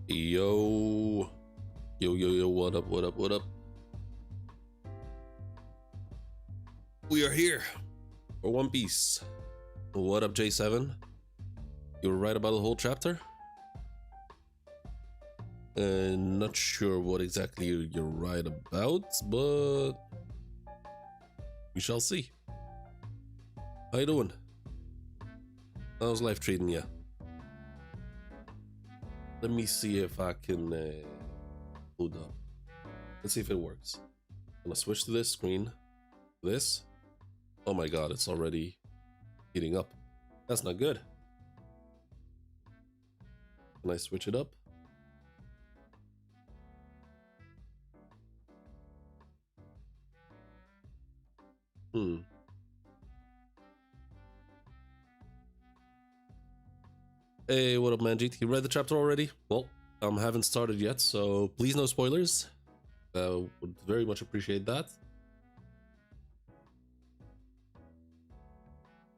Yo. Yo, what up? We are here for One Piece. What up, J7? You were right about the whole chapter? Not sure what exactly you're right about, but we shall see. How you doing? How's life treating you? Let me see if I can load up. Let's see if it works. I'm gonna switch to this screen. This. Oh my god, it's already heating up. That's not good. Can I switch it up? Hey, what up, Manjeet? You read the chapter already? Well, haven't started yet, so please no spoilers. Would very much appreciate that.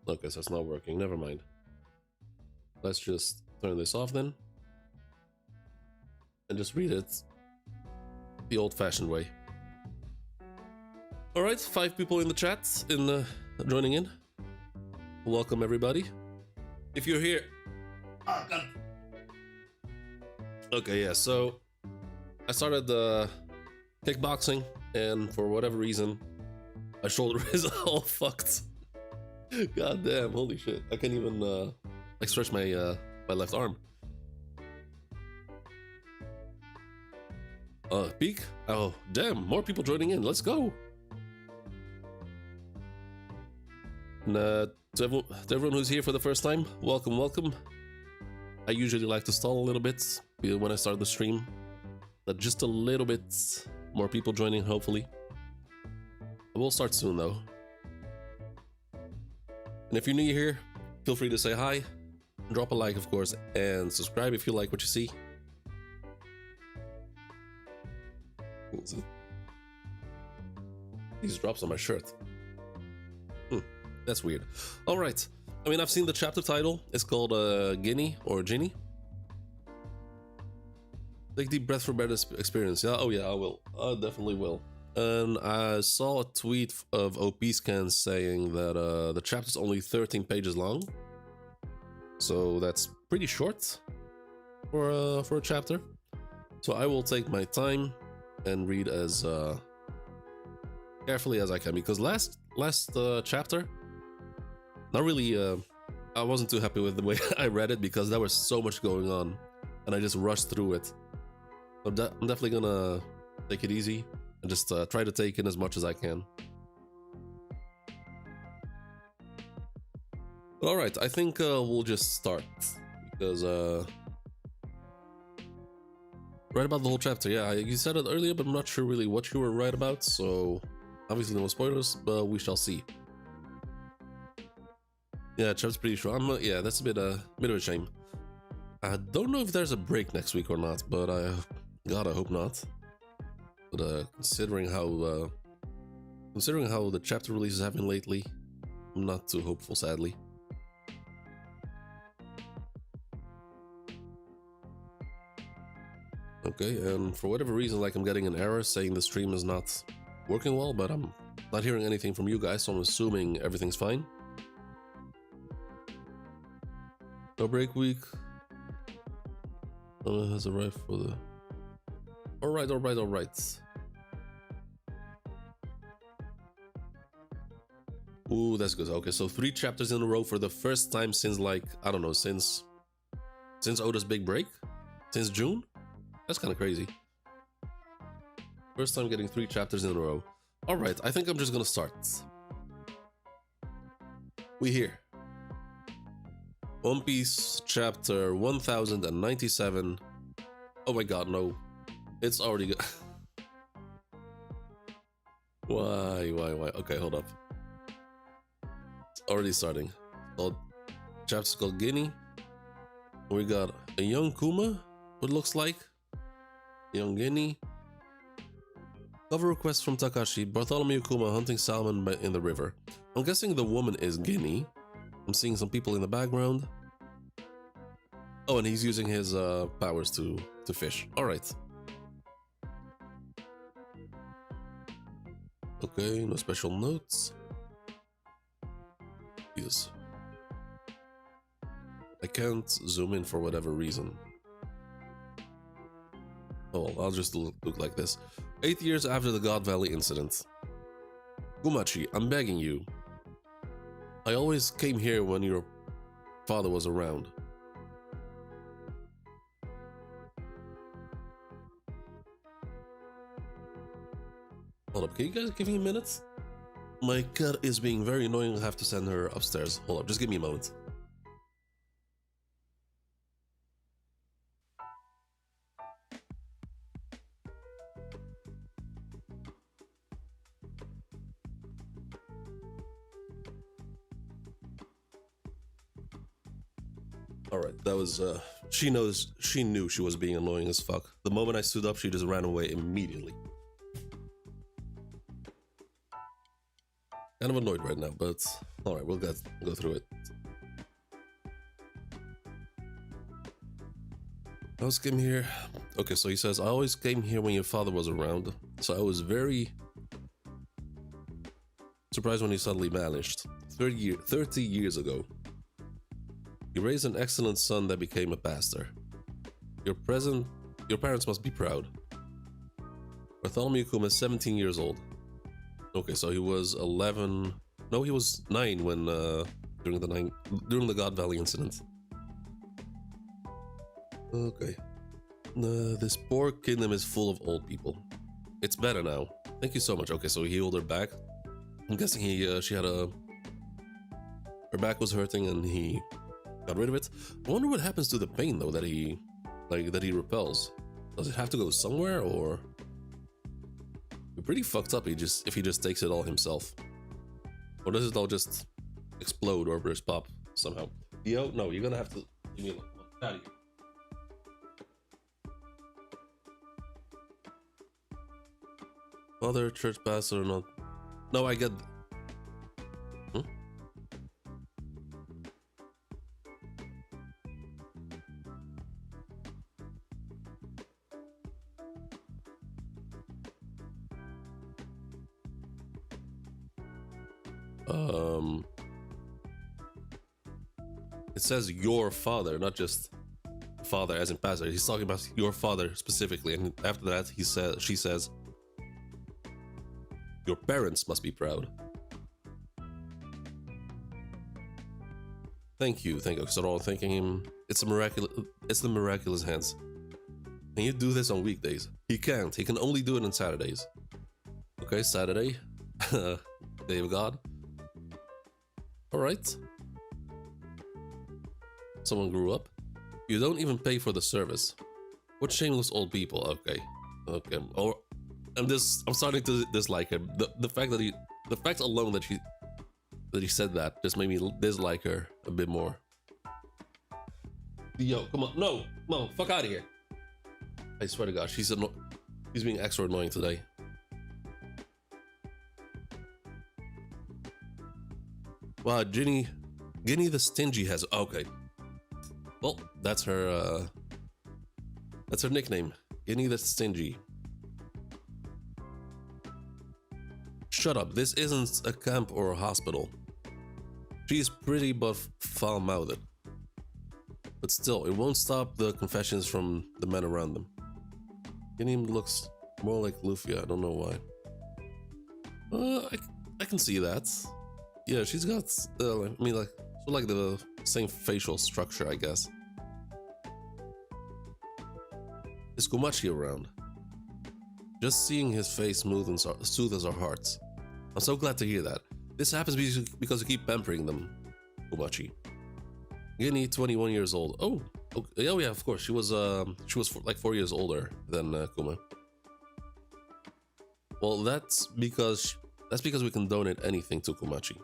Okay, so it's not working. Never mind. Let's just turn this off then. And just read it the old-fashioned way. Alright, 5 people in the chat joining in. Welcome, everybody. If you're here... Oh, God. Okay, yeah, so I started kickboxing, and for whatever reason, my shoulder is all fucked. God damn, holy shit. I can't even stretch my my left arm. Peak? Oh, damn, more people joining in. Let's go. And to everyone who's here for the first time, welcome. I usually like to stall a little bit when I start the stream. Just a little bit more people joining, hopefully. We'll start soon, though. And if you're new here, feel free to say hi, drop a like, of course, and subscribe if you like what you see. These drops on my shirt. That's weird. Alright. I mean, I've seen the chapter title. It's called Guinea or Ginny. Take deep breath for better experience. Yeah, oh yeah, I will. I definitely will. And I saw a tweet of OP Scan saying that the chapter's only 13 pages long. So that's pretty short for a chapter. So I will take my time and read as carefully as I can, because last chapter, not really, I wasn't too happy with the way I read it because there was so much going on and I just rushed through it. So I'm definitely gonna take it easy and just try to take in as much as I can. But alright, I think we'll just start because right about the whole chapter. Yeah, you said it earlier, but I'm not sure really what you were right about, so obviously no spoilers, but we shall see. Yeah, chapter's pretty short. Yeah, that's a bit of a shame. I don't know if there's a break next week or not, but God, I hope not. But considering how the chapter releases have been lately, I'm not too hopeful, sadly. Okay, and for whatever reason, like, I'm getting an error saying the stream is not working well, but I'm not hearing anything from you guys, so I'm assuming everything's fine. No break week. Has arrived for the... Alright. Ooh, that's good. Okay, so 3 chapters in a row for the first time since, like, I don't know, since Oda's big break? Since June? That's kind of crazy. First time getting 3 chapters in a row. Alright, I think I'm just gonna start. We here. One Piece chapter 1097. Oh my god, no. It's already good. Why? Okay, hold up. It's already starting. Chapter's called Guinea. We got a young Kuma, what looks like. Young Guinea. Cover request from Takashi. Bartholomew Kuma hunting salmon in the river. I'm guessing the woman is Guinea. I'm seeing some people in the background. Oh, and he's using his powers to to fish. Alright. Okay, no special notes. Jesus. I can't zoom in for whatever reason. Oh, well, I'll just look like this. 8 years after the God Valley incident. Kumachi, I'm begging you. I always came here when your father was around. Hold up, can you guys give me a minute? My cat is being very annoying. I have to send her upstairs. Hold up, just give me a moment. Alright, that was, she knew she was being annoying as fuck. The moment I stood up, she just ran away immediately. Kind of annoyed right now, but alright, we'll go through it. I always came here. Okay, so he says, I always came here when your father was around, so I was very surprised when he suddenly vanished. 30 years ago. You raised an excellent son that became a pastor. Your parents must be proud. Bartholomew Kuma is 17 years old. Okay, so he was 11. No, he was 9 when during the God Valley incident. Okay. This poor kingdom is full of old people. It's better now. Thank you so much. Okay, so he healed her back. I'm guessing she had her back was hurting and he got rid of it. I wonder what happens to the pain though that he repels. Does it have to go somewhere or? We're pretty fucked up if he just takes it all himself. Or does it all just explode or burst pop somehow? Yo, no, you're gonna have to leave me alone. Out of here. Father, church pastor, not. No, I get. Hmm? It says your father, not just father as in pastor. He's talking about your father specifically, and after that she says your parents must be proud. Thank you. So they're all thanking him. It's the miraculous hands. Can you do this on weekdays? He can't. He can only do it on Saturdays. Okay, Saturday. Day of God. Alright. Someone grew up. You don't even pay for the service. What shameless old people. Okay. Or I'm starting to dislike her. The fact alone that he said that just made me dislike her a bit more. Yo, come on. No, fuck out of here. I swear to God, she's being extra annoying today. Wow, Ginny the Stingy has. Okay. Well, that's her nickname. Ginny the Stingy. Shut up, this isn't a camp or a hospital. She's pretty but foul-mouthed. But still, it won't stop the confessions from the men around them. Ginny looks more like Luffy, I don't know why. I can see that. Yeah, she's got, like the same facial structure, I guess. Is Kumachi around? Just seeing his face soothes our hearts. I'm so glad to hear that. This happens because you keep pampering them, Kumachi. Ginny, 21 years old. Oh, yeah, of course. She was like 4 years older than Kuma. Well, that's because we can donate anything to Kumachi.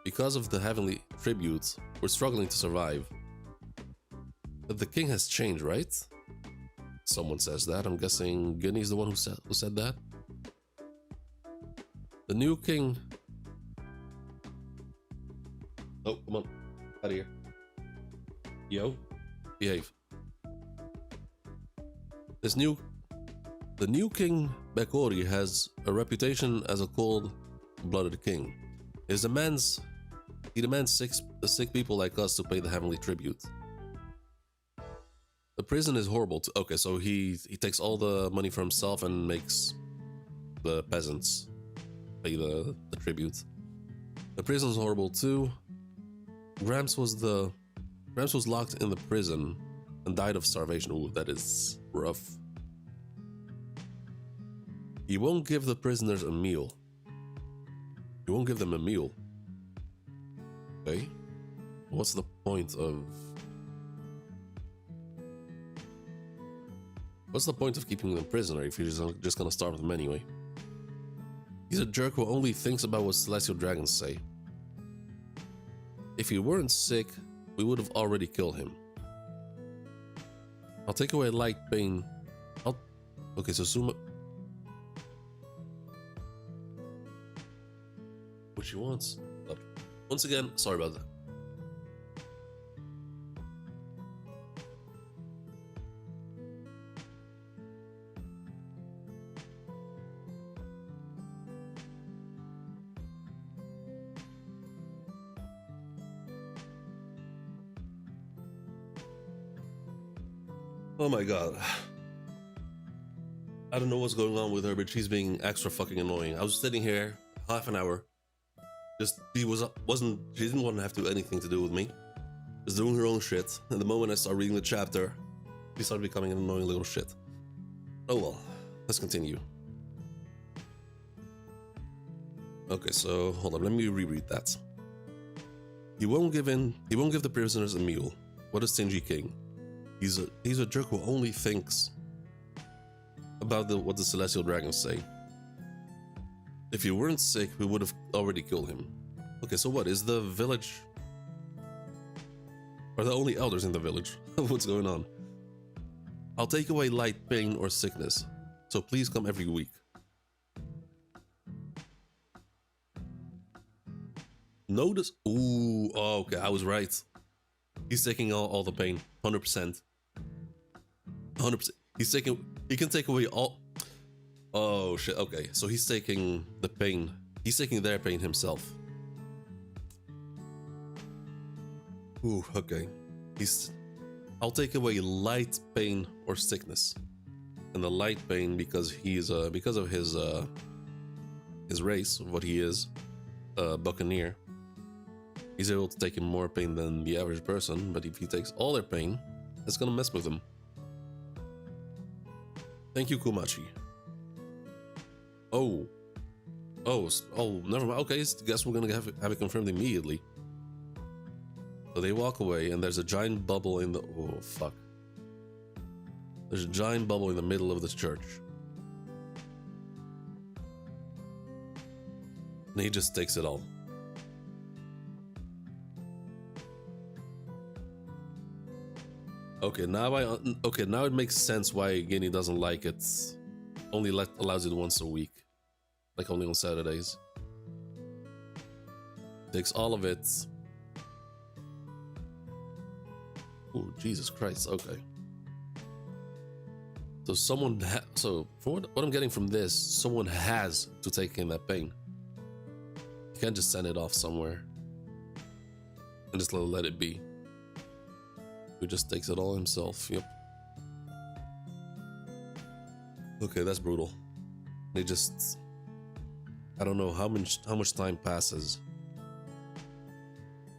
Because of the heavenly tributes, we're struggling to survive. But the king has changed, right? Someone says that. I'm guessing Ginny's the one who said that. The new king. Oh, come on. Out of here. Yo, behave. This new The new king Bekori has a reputation as a cold-blooded king. He demands sick people like us to pay the heavenly tribute. The prison is horrible. Okay, so he takes all the money for himself and makes the peasants pay the tribute. The prison is horrible too. Gramps was locked in the prison and died of starvation. Ooh, that is rough. He won't give the prisoners a meal. He won't give them a meal. Okay. What's the point of... What's the point of keeping them prisoner if you're just gonna starve them anyway? He's a jerk who only thinks about what celestial dragons say. If he weren't sick, we would have already killed him. I'll take away light pain. Okay, so Suma... What she wants. Once again, sorry about that. Oh my god. I don't know what's going on with her, but she's being extra fucking annoying. I was sitting here half an hour. She didn't want to have to do anything to do with me. Just doing her own shit. And the moment I start reading the chapter, she started becoming an annoying little shit. Oh well, let's continue. Okay, so hold on, let me reread that. He won't give the prisoners a meal. What a stingy king. He's a jerk who only thinks about what the celestial dragons say. If you weren't sick, we would have already killed him. Okay, so what? Is the village... Are the only elders in the village? What's going on? I'll take away light pain or sickness, so please come every week. Notice... Ooh, oh, okay, I was right. He's taking all the pain, 100%. 100%. He can take away all... Oh shit, okay. So he's taking the pain. He's taking their pain himself. Ooh, okay. I'll take away light pain or sickness. And the light pain because of his race, what he is, buccaneer. He's able to take in more pain than the average person, but if he takes all their pain, it's gonna mess with him. Thank you, Kumachi. Oh, never mind. Okay, guess we're gonna have it confirmed immediately. So they walk away, and there's a giant bubble in the... Oh, fuck. There's a giant bubble in the middle of this church. And he just takes it all. Okay, now it makes sense why Guinea doesn't like it. Only allows it once a week. Like only on Saturdays. Takes all of it. Oh, Jesus Christ, okay. So so from what I'm getting from this, someone has to take in that pain. You can't just send it off somewhere. And just let it be. He just takes it all himself, yep. Okay, that's brutal. They just... I don't know how much time passes.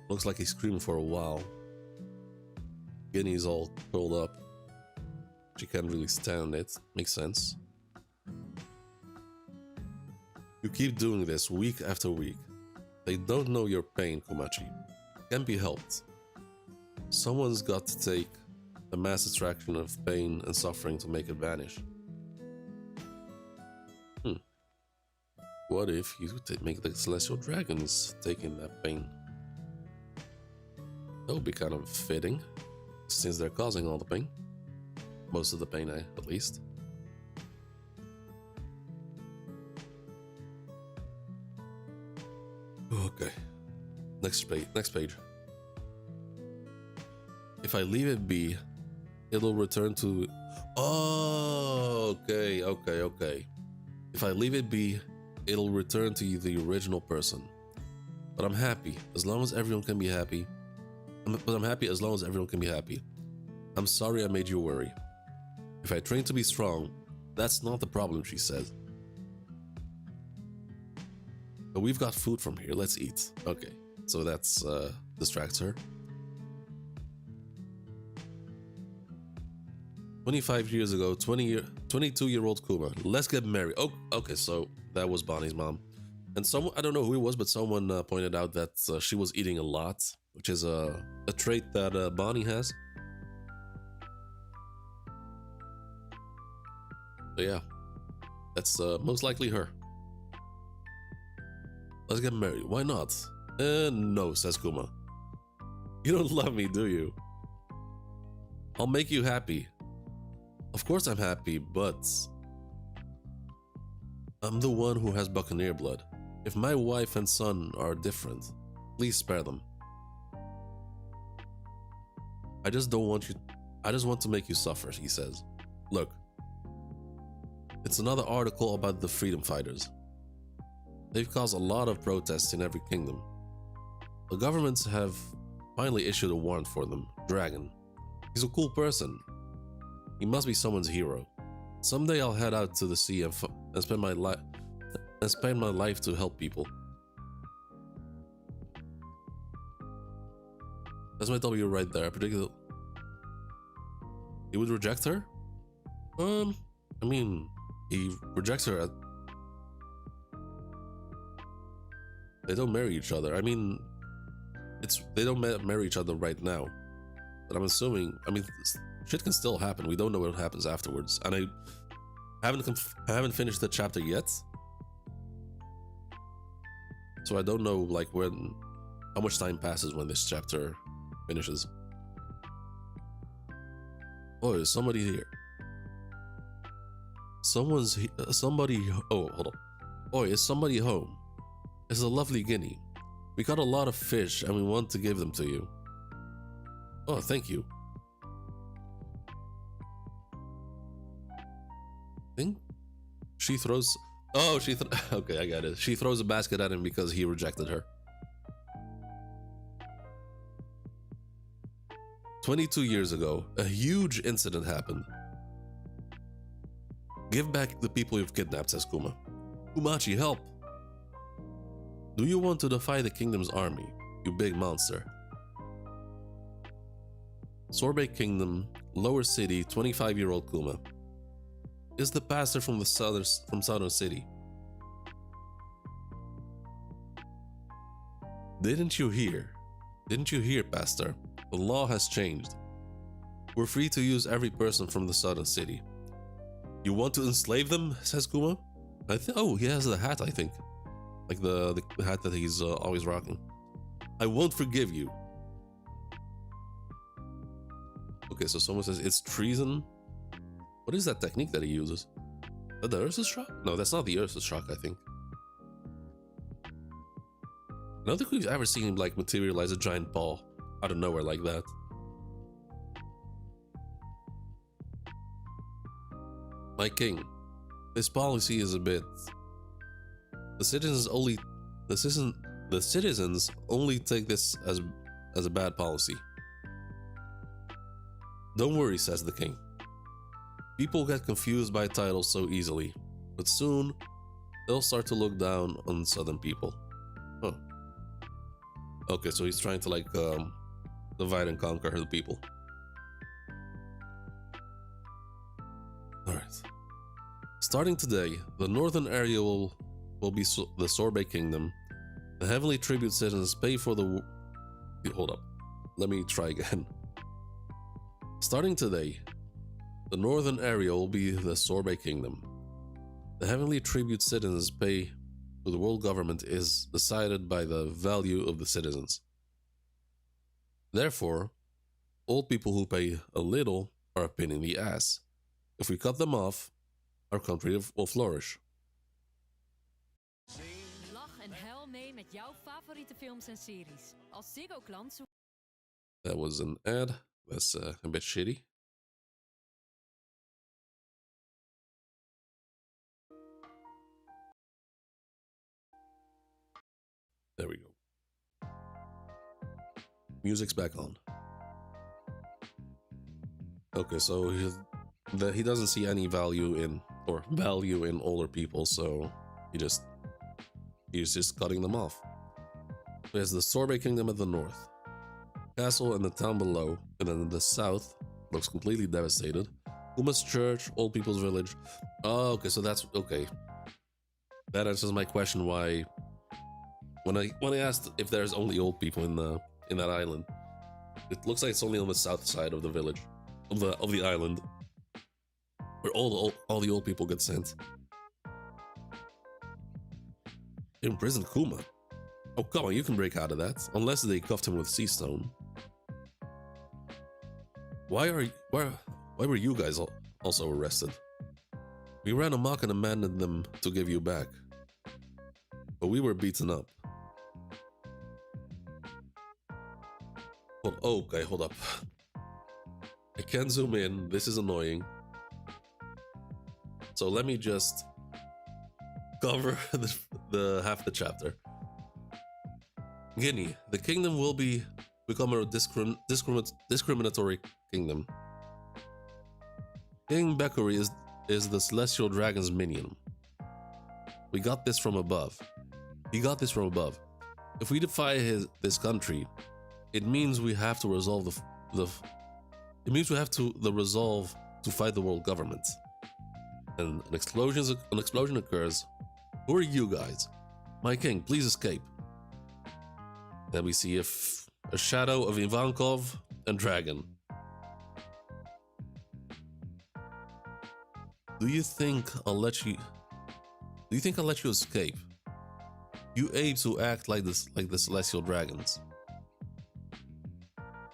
Looks like he's screaming for a while. Guinea's all curled up. She can't really stand it. Makes sense. You keep doing this week after week. They don't know your pain, Kumachi. Can't be helped. Someone's got to take the mass attraction of pain and suffering to make it vanish. What if you make the celestial dragons taking that pain? That would be kind of fitting, since they're causing all the pain. Most of the pain, at least. Okay. Next page. If I leave it be, it'll return to... Oh, okay, okay, okay. If I leave it be, it'll return to you the original person. But I'm happy as long as everyone can be happy. But I'm happy as long as everyone can be happy. I'm sorry I made you worry. If I train to be strong, that's not the problem, she says. But we've got food from here, let's eat. Okay, so that's distracts her. 25 years ago, 22-year-old Kuma. Let's get married. Oh, okay, so that was Bonnie's mom. And someone, I don't know who it was, but someone pointed out that she was eating a lot, which is a trait that Bonnie has. So yeah, that's most likely her. Let's get married. Why not? No, says Kuma. You don't love me, do you? I'll make you happy. Of course I'm happy, but I'm the one who has Buccaneer blood. If my wife and son are different, please spare them. I just want to make you suffer, he says. Look, it's another article about the freedom fighters. They've caused a lot of protests in every kingdom. The governments have finally issued a warrant for them, Dragon. He's a cool person. He must be someone's hero. Someday I'll head out to the sea and spend my life to help people. That's my W right there. Particularly, he would reject her. I mean, he rejects her. They don't marry each other. I mean, they don't marry each other right now. But I'm assuming. I mean, shit can still happen. We don't know what happens afterwards, and I haven't finished the chapter yet, so I don't know like how much time passes when this chapter finishes. Oh, is somebody here? Somebody. Oh, hold on. Oh, is somebody home? It's a lovely guinea. We caught a lot of fish and we want to give them to you. Oh, thank you. Think she throws. Oh, okay, I got it. She throws a basket at him because he rejected her. 22 years ago, a huge incident happened. Give back the people you've kidnapped, says Kuma. Kumachi, help! Do you want to defy the kingdom's army, you big monster? Sorbet Kingdom, Lower City, 25-year-old Kuma. Is the pastor from Saturn City. Didn't you hear? Didn't you hear, Pastor? The law has changed. We're free to use every person from the Southern City. You want to enslave them? Says Kuma. Oh, he has the hat, I think. Like the hat that he's always rocking. I won't forgive you. Okay, so someone says it's treason. What is that technique that he uses? Is that the Ursus shock? No, that's not the Ursus shock, I think. I don't think we've ever seen him like materialize a giant ball out of nowhere like that. My king, this policy is a bit. The citizens only take this as a bad policy. Don't worry, says the king. People get confused by titles so easily, but soon they'll start to look down on southern people. Huh. Okay, so he's trying to like divide and conquer the people. Alright. Starting today, the northern area will be the Sorbet Kingdom. The heavenly tribute citizens pay for the... Hold up. Let me try again. Starting today, the northern area will be the Sorbet Kingdom. The heavenly tribute citizens pay to the world government is decided by the value of the citizens. Therefore, all people who pay a little are a pain in the ass. If we cut them off, our country will flourish. Lach en huil mee met jouw favoriete films en series. Als Ziggo klant. That was an ad. That's a bit shitty. There we go. Music's back on. Okay, so he doesn't see any value in older people, so he's just cutting them off. There's the Sorbet Kingdom at the north, castle and the town below, and then the south looks completely devastated. Kuma's church, old people's village. Oh, okay, so that's okay. That answers my question why when I asked if there's only old people in that island. It looks like it's only on the south side of the village of the island where all the old people get sent. Imprisoned Kuma. Oh, come on, you can break out of that. Unless they cuffed him with sea stone. Why were you guys also arrested? We ran amok and abandoned them to give you back. But we were beaten up. Okay, hold up. I can't zoom in. This is annoying. So let me just cover the half the chapter. Guinea. The kingdom will become a discriminatory kingdom. King Bekuri is the celestial dragon's minion. We got this from above. He got this from above. If we defy this country, it means we have to resolve the resolve to fight the world government. And an explosion occurs. Who are you guys? My king, please escape. Then we see a shadow of Ivankov and Dragon. Do you think I'll let you escape? You apes who act like the celestial dragons.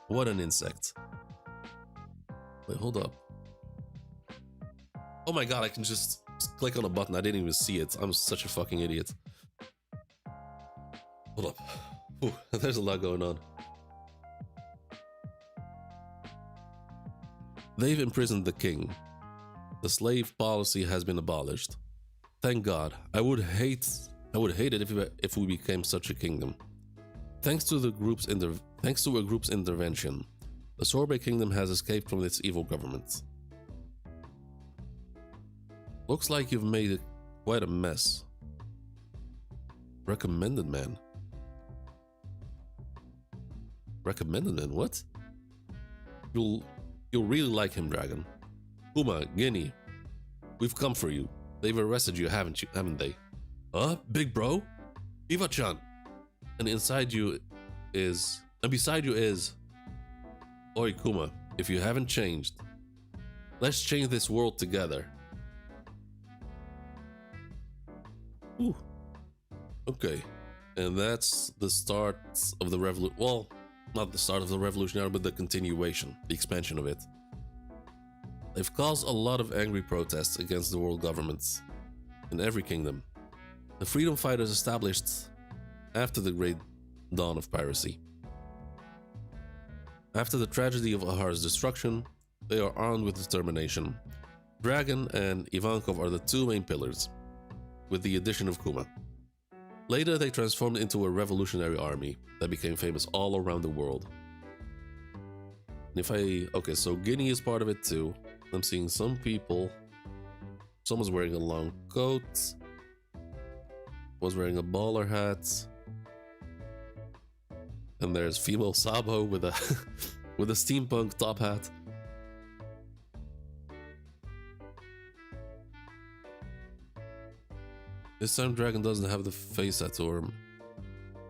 What an insect. Wait, hold up. Oh my god, I can just click on a button. I didn't even see it. I'm such a fucking idiot. Hold up. Ooh, there's a lot going on. They've imprisoned the king. The slave policy has been abolished. Thank God. I would hate it if we became such a kingdom. Thanks to a group's intervention, the Sorbet Kingdom has escaped from its evil government. Looks like you've made quite a mess. Recommended man. Recommended man, what? You'll really like him, Dragon. Kuma, Guinea, we've come for you. They've arrested you, haven't they? Big bro? Iva-chan. And beside you is... Oi, Kuma, if you haven't changed, let's change this world together. Ooh. Okay. And that's the start of the revolution. Well, not the start of the revolutionary, but the continuation, the expansion of it. They've caused a lot of angry protests against the world governments in every kingdom. The freedom fighters established after the great dawn of piracy. After the tragedy of Ahar's destruction, they are armed with determination. Dragon and Ivankov are the two main pillars, with the addition of Kuma. Later, they transformed into a revolutionary army that became famous all around the world. And okay, so Guinea is part of it too. I'm seeing some people. Someone's wearing a long coat. Was wearing a baller hat. And there's female Sabo with a with a steampunk top hat. This time Dragon doesn't have the face tattoo.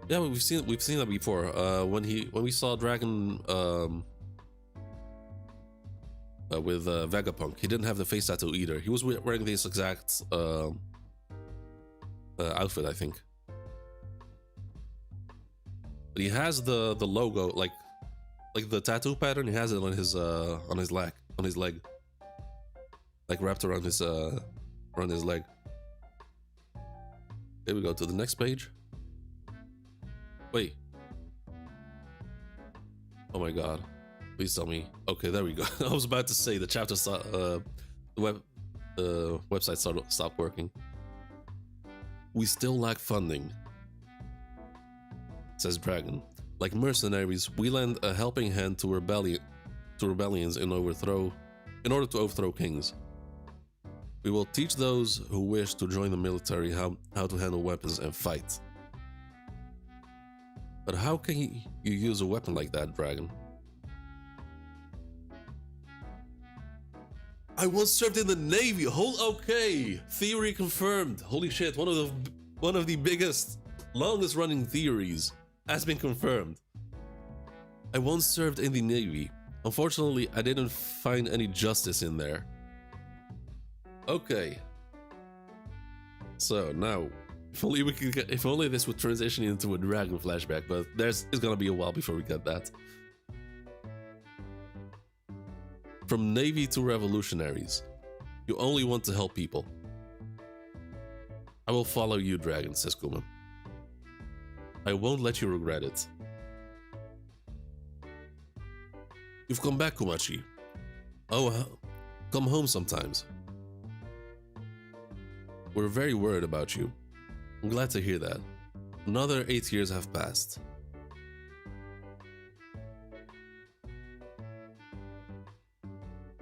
Yeah, we've seen that before. When we saw Dragon with Vegapunk, he didn't have the face tattoo either. He was wearing this exact outfit, I think. But he has the logo, like the tattoo pattern. He has it on his leg, like wrapped around his leg. Here we go to the next page. Wait. Oh my god. Please tell me. Okay, there we go. I was about to say the chapter the website stopped working. We still lack funding. says Dragon. Like mercenaries, we lend a helping hand to rebellions in order to overthrow kings. We will teach those who wish to join the military how to handle weapons and fight. But how can you use a weapon like that, Dragon? I once served in the Navy. Okay, theory confirmed. Holy shit! One of the biggest, longest running theories has been confirmed. I once served in the Navy. Unfortunately, I didn't find any justice in there. Okay. So now, if only this would transition into a dragon flashback, but it's gonna be a while before we get that. From Navy to revolutionaries, you only want to help people. I will follow you, Dragon, says Kuma. I won't let you regret it. You've come back, Kumachi. Oh, come home sometimes. We're very worried about you. I'm glad to hear that. Another 8 years have passed.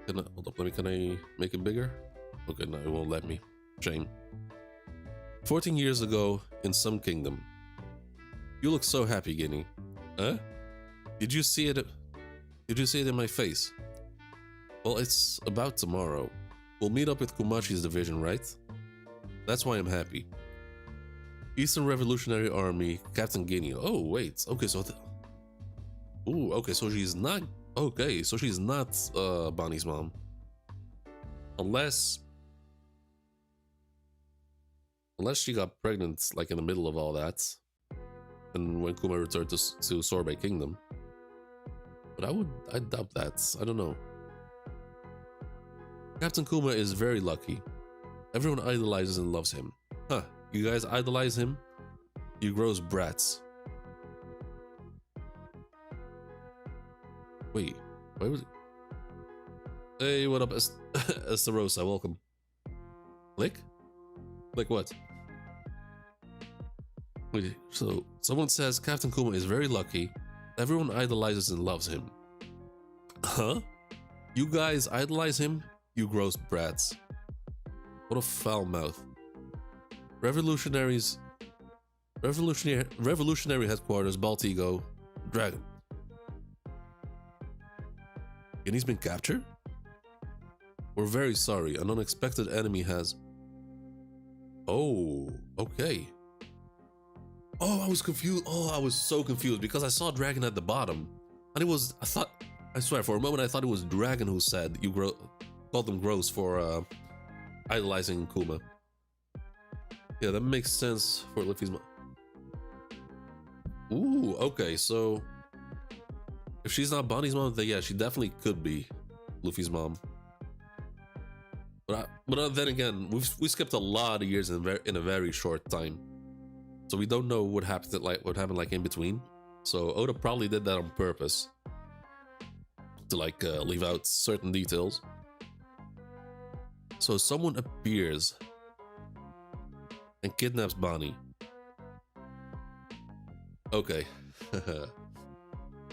Hold up, can I make it bigger? Okay, no, it won't let me. Shame. 14 years ago, in some kingdom. You look so happy, Guinea. Huh? Did you see it in my face? Well, it's about tomorrow. We'll meet up with Kumachi's division, right? That's why I'm happy. Eastern Revolutionary Army, Captain Guinea. Oh, wait. Okay, so... Ooh, okay, so she's not... Okay, so she's not Bonnie's mom. Unless she got pregnant, like, in the middle of all that. And when Kuma returned to Sorbet Kingdom. But I doubt that. I don't know. Captain Kuma is very lucky. Everyone idolizes and loves him. Huh, you guys idolize him? You gross brats. Wait, why was it? Hey, what up, Esterosa? Welcome. Click? Click what? Wait, so someone says Captain Kuma is very lucky. Everyone idolizes and loves him. Huh? You guys idolize him? You gross brats. What a foul mouth. Revolutionary headquarters, Baltigo, Dragon. And he's been captured? We're very sorry. An unexpected enemy has... Oh, okay. Oh, I was confused. Oh, I was so confused because I saw Dragon at the bottom. And I swear, for a moment I thought it was Dragon who said called them gross for idolizing Kuma. Yeah, that makes sense for Luffy's mom. Ooh, okay, so if she's not Bonnie's mom, then yeah, she definitely could be Luffy's mom. But then again, we skipped a lot of years in a very short time, so we don't know what happened like in between. So Oda probably did that on purpose to leave out certain details. So someone appears and kidnaps Bonnie. Okay.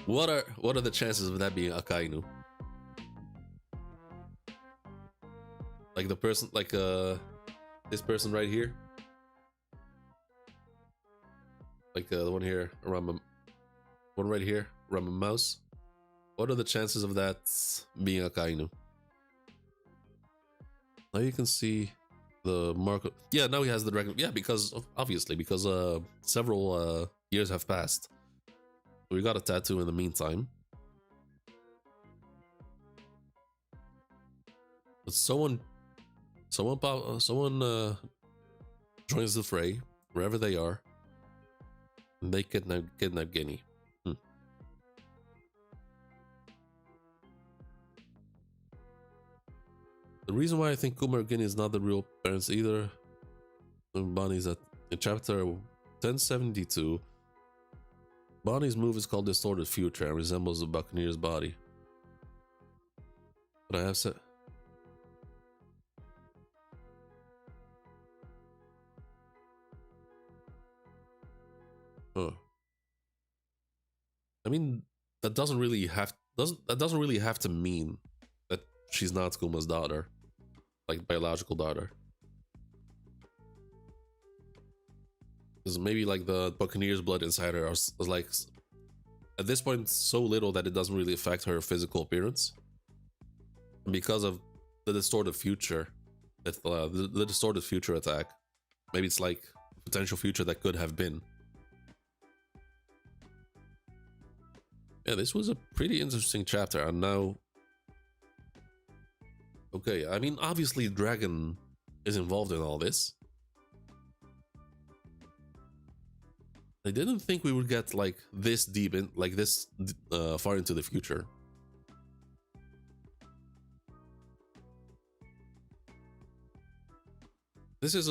What are the chances of that being Akainu? Like the person, this person right here, the one here around one right here around my mouse. What are the chances of that being Akainu? Now you can see the mark. Yeah, now he has the dragon. Yeah, because several years have passed. We got a tattoo in the meantime. But someone joins the fray wherever they are, and they kidnap Guinea. The reason why I think Kuma or Guinea is not the real parents either, Bonnie's in chapter 1072. Bonnie's move is called Distorted Future and resembles the Buccaneer's body. But I have said... Huh. I mean, that doesn't really have to mean that she's not Kuma's daughter, like biological daughter. Because maybe like the Buccaneers blood inside her was like at this point so little that it doesn't really affect her physical appearance. And because of the distorted future, the distorted future attack, maybe it's like a potential future that could have been. Yeah, this was a pretty interesting chapter, and now, okay, I mean, obviously Dragon is involved in all this. I didn't think we would get like this deep in, like this far into the future. This is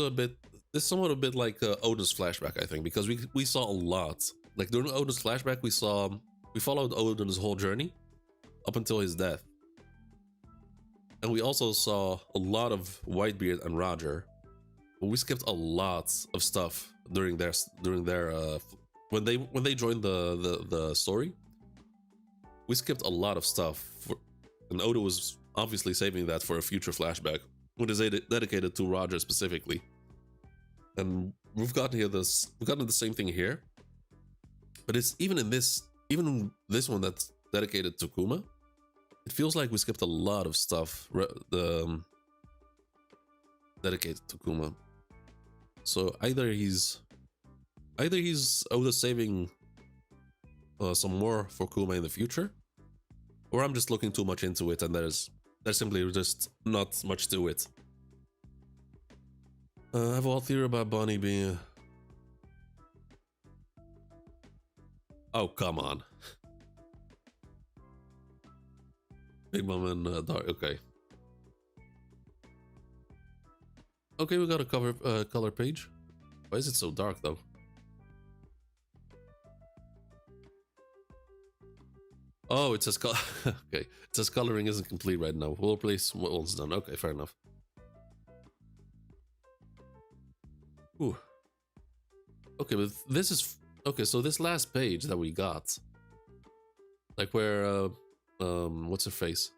somewhat a bit like Oda's flashback, I think, because we saw a lot. Like during Oda's flashback, we followed Oda's whole journey up until his death, and we also saw a lot of Whitebeard and Roger. But we skipped a lot of stuff during their when they joined the story. We skipped a lot of stuff, and Oda was obviously saving that for a future flashback, which is dedicated to Roger specifically. And we've gotten the same thing here, but it's even in this one that's dedicated to Kuma, it feels like we skipped a lot of stuff dedicated to Kuma. So either he's Oda saving some more for Kuma in the future, or I'm just looking too much into it and there's simply just not much to it. I have a whole theory about Bonnie being... Oh, come on. Big Mom and Dark, okay. Okay, we got a color page. Why is it so dark though? Oh, it says okay. It says coloring isn't complete right now. We'll replace what one's done. Okay, fair enough. Ooh. Okay, but this is okay. So this last page that we got, like where what's her face?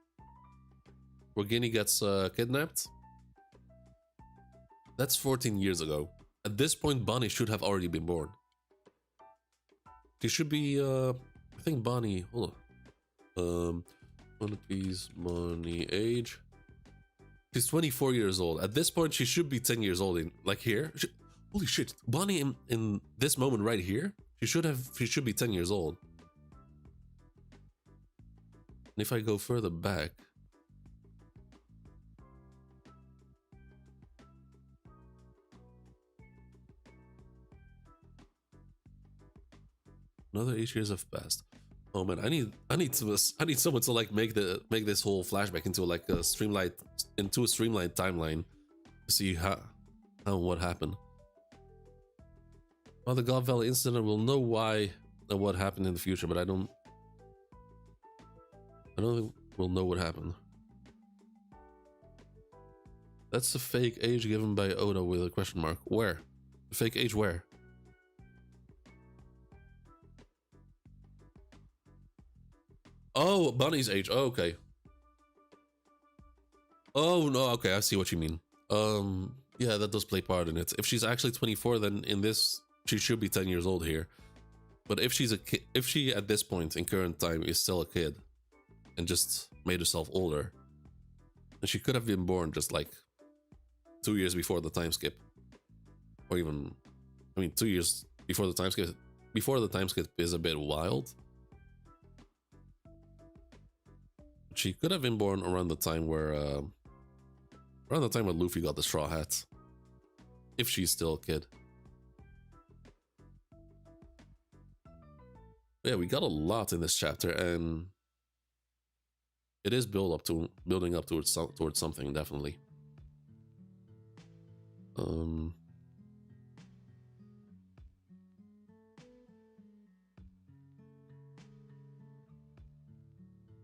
Where Guinea gets kidnapped. That's 14 years ago. At this point, Bonnie should have already been born. She should be, I think Bonnie, hold on. One piece, Bonnie age. She's 24 years old. At this point, she should be 10 years old. Like here. Holy shit. Bonnie in this moment right here, she should be 10 years old. And if I go further back, another 8 years have passed. Oh man, I need someone to like make this whole flashback into like a streamlined timeline to see how what happened. Well, the God Valley incident, will know why and what happened in the future, but I don't think we'll know what happened. That's the fake age given by Oda with a question mark. Where? The fake age where? Oh, Bonnie's age. Oh, okay. Oh no, okay, I see what you mean. Yeah, that does play part in it. If she's actually 24, then in this she should be 10 years old here. But if she's a kid, if she at this point in current time is still a kid and just made herself older, then she could have been born just like 2 years before the time skip, or even, I mean, 2 years before the time skip. Before the time skip is a bit wild. She could have been born around the time where Luffy got the straw hat, if she's still a kid. But yeah, we got a lot in this chapter, and it is building up towards something, definitely.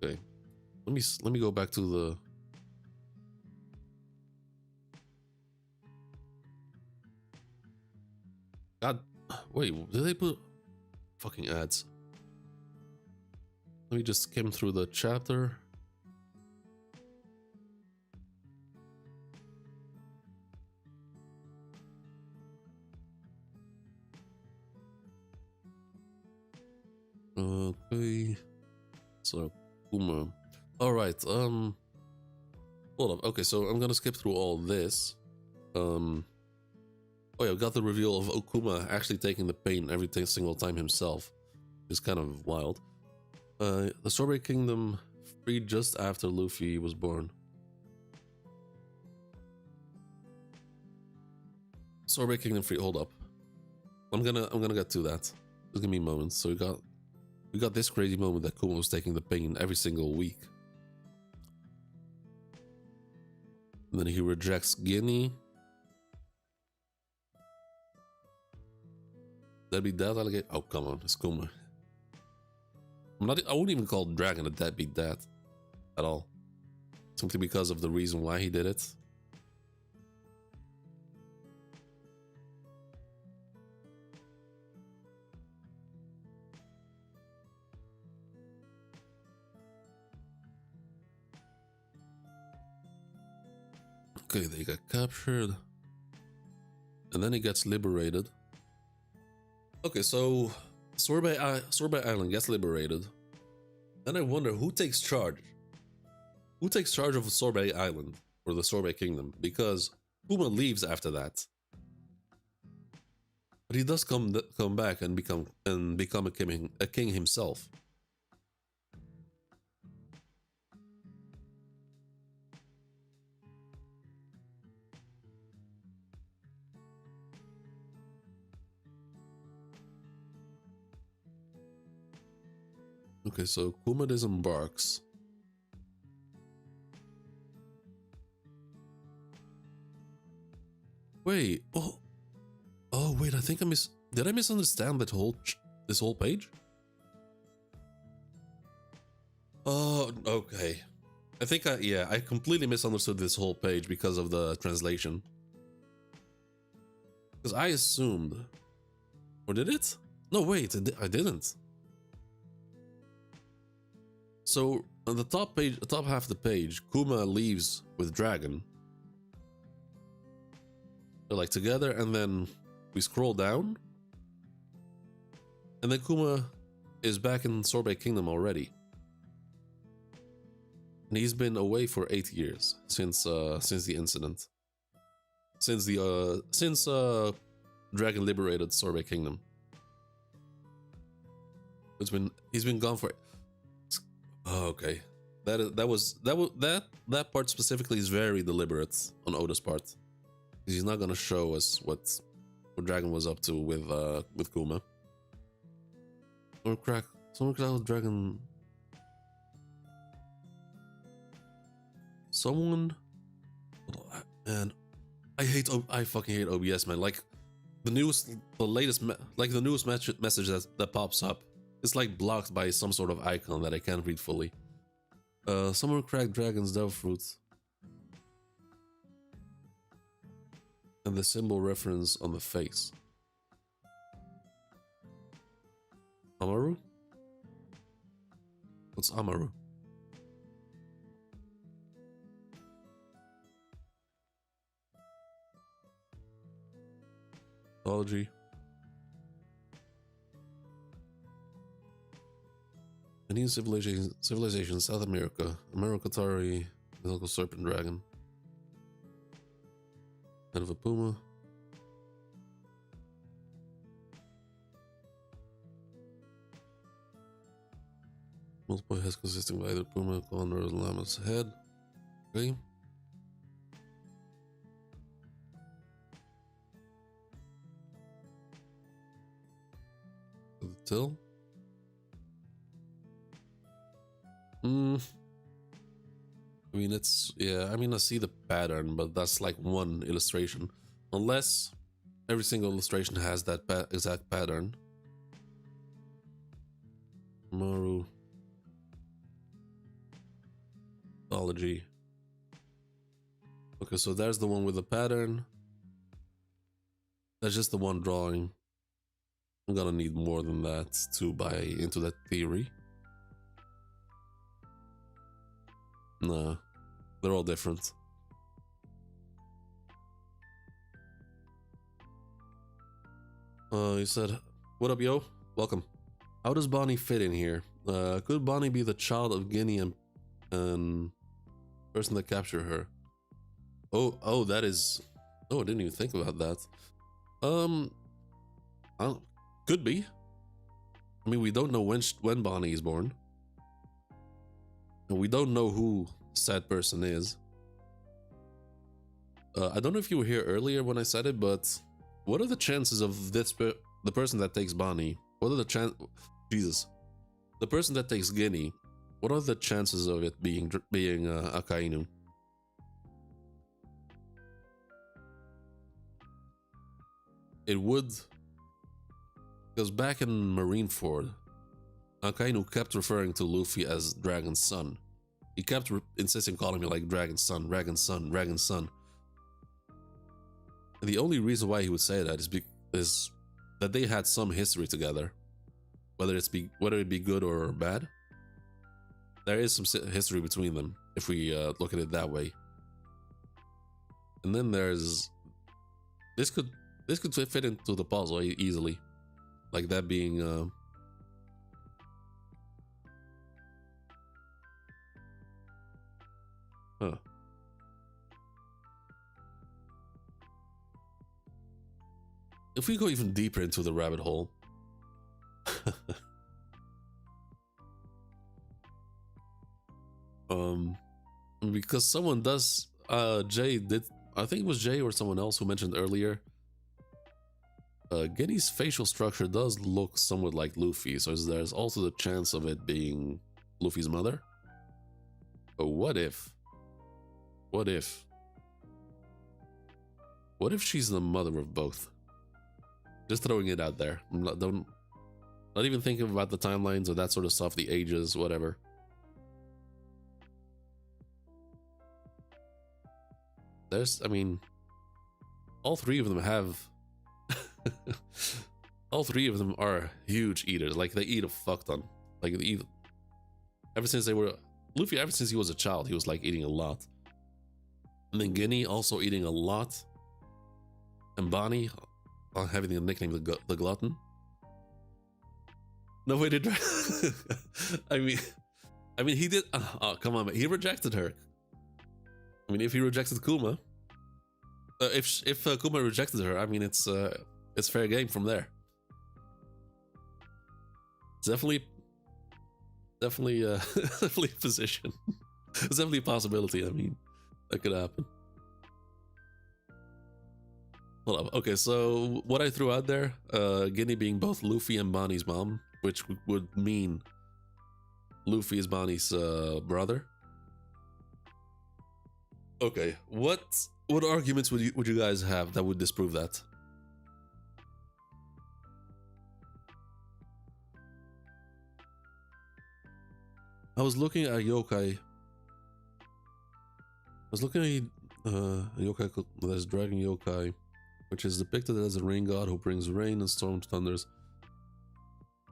Okay, let me go back to the. God, wait, did they put fucking ads? Let me just skim through the chapter. Okay. So, Kuma. Alright, hold up. Okay, so I'm gonna skip through all this. Oh yeah, we got the reveal of Okuma actually taking the pain every single time himself. It's kind of wild. The Sorbet Kingdom freed just after Luffy was born. Sorbet Kingdom free. Hold up. I'm gonna get to that. Just give me moments. So we got this crazy moment that Kuma was taking the pain every single week. And then he rejects Guinea. That'd be that alligator. Oh, come on, it's Kuma. I wouldn't even call Dragon a deadbeat dad at all. Simply because of the reason why he did it. Okay, they got captured. And then he gets liberated. Okay, so Sorbet Island gets liberated. Then I wonder who takes charge. Who takes charge of Sorbet Island or the Sorbet Kingdom? Because Kuma leaves after that. But he does come back and become a king himself. Okay, so Kuma disembarks. Wait, oh wait, I think did I misunderstand this whole page? Oh, okay. I think I completely misunderstood this whole page because of the translation. Because I assumed, or did it? No, wait, I didn't. So on the top half of the page, Kuma leaves with Dragon. They're like together, and then we scroll down, and then Kuma is back in Sorbet Kingdom already. And he's been away for 8 years since the incident. Since Dragon liberated Sorbet Kingdom. He's been gone for. Oh, okay. That part specifically is very deliberate on Oda's part. He's not gonna show us what Dragon was up to with Kuma. Someone crack with Dragon. Someone, and I fucking hate OBS, man. Like the latest message that pops up. It's like blocked by some sort of icon that I can't read fully. Someone cracked Dragon's Devil Fruit. And the symbol reference on the face. Amaru? What's Amaru? Mythology. Indian civilization, South America, Americatari, mythical serpent dragon, head of a puma. Multiple heads consisting of either puma, condor, or llama's head. Okay. The tail. I mean, I see the pattern, but that's like one illustration. Unless every single illustration has that exact pattern. Maru. Mythology. Okay, so there's the one with the pattern. That's just the one drawing. I'm gonna need more than that to buy into that theory. Nah, they're all different. He said, "What up, yo? Welcome. How does Bonnie fit in here? Could Bonnie be the child of Guinea and person that captured her? Oh, that is. Oh, I didn't even think about that. Could be. I mean, we don't know when Bonnie is born, and we don't know who said person is. I don't know if you were here earlier when I said it, but what are the chances of the person that takes Bonnie? What are the the person that takes Guinea? What are the chances of it being Akainu? It would, because back in Marineford, Akainu kept referring to Luffy as Dragon's son. He kept insisting calling me like Dragon's son, Dragon's son, Dragon's son. And the only reason why he would say that is that they had some history together, whether it be good or bad. There is some history between them if we look at it that way. And then there's this could fit into the puzzle easily, like that being huh. If we go even deeper into the rabbit hole, because someone does, Jay did, I think it was Jay or someone else who mentioned earlier, Guinea's facial structure does look somewhat like Luffy, so there's also the chance of it being Luffy's mother. But what if she's the mother of both? Just throwing it out there. Not even thinking about the timelines or that sort of stuff, the ages, whatever. I mean, all three of them have all three of them are huge eaters. Like, they eat a fuck ton. Like, they eat ever since they were Luffy. Ever since he was a child, he was like eating a lot. And then Guinea also eating a lot. And Bonnie having the nickname the Glutton. No way to I mean he did. Oh, come on, man. He rejected her. I mean, if he rejected Kuma, if Kuma rejected her, I mean, it's fair game from there. It's definitely definitely a position. It's definitely a possibility. I mean, that could happen. Hold up. Okay, so what I threw out there, Guinea being both Luffy and Bonnie's mom, which would mean Luffy is Bonnie's brother. Okay, what arguments would you guys have that would disprove that? I was looking at yokai. I was looking at a yokai that's dragon yokai, which is depicted as a rain god who brings rain and storm thunders.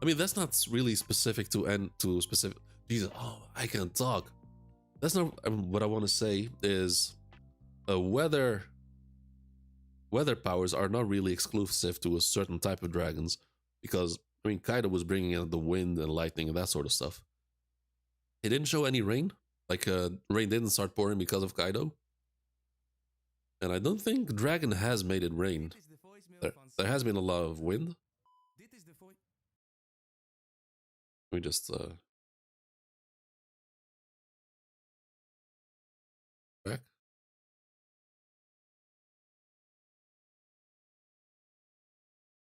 I mean, that's not really specific to specific. Jesus, oh, I can't talk. That's not what I want to say. Is weather powers are not really exclusive to a certain type of dragons, because I mean, Kaido was bringing in the wind and lightning and that sort of stuff. It didn't show any rain. Like, rain didn't start pouring because of Kaido. And I don't think Dragon has made it rain. There has been a lot of wind. We just back.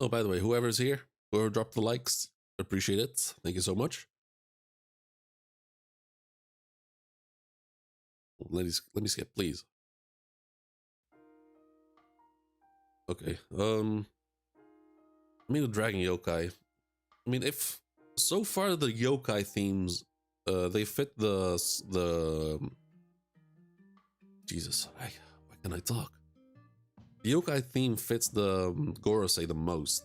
Oh, by the way, whoever's here, whoever dropped the likes, appreciate it. Thank you so much. Let me skip, please. Okay. I mean, the dragon yokai. I mean, if so far the yokai themes, they fit the Jesus. Why can I talk? The yokai theme fits the Gorosei the most.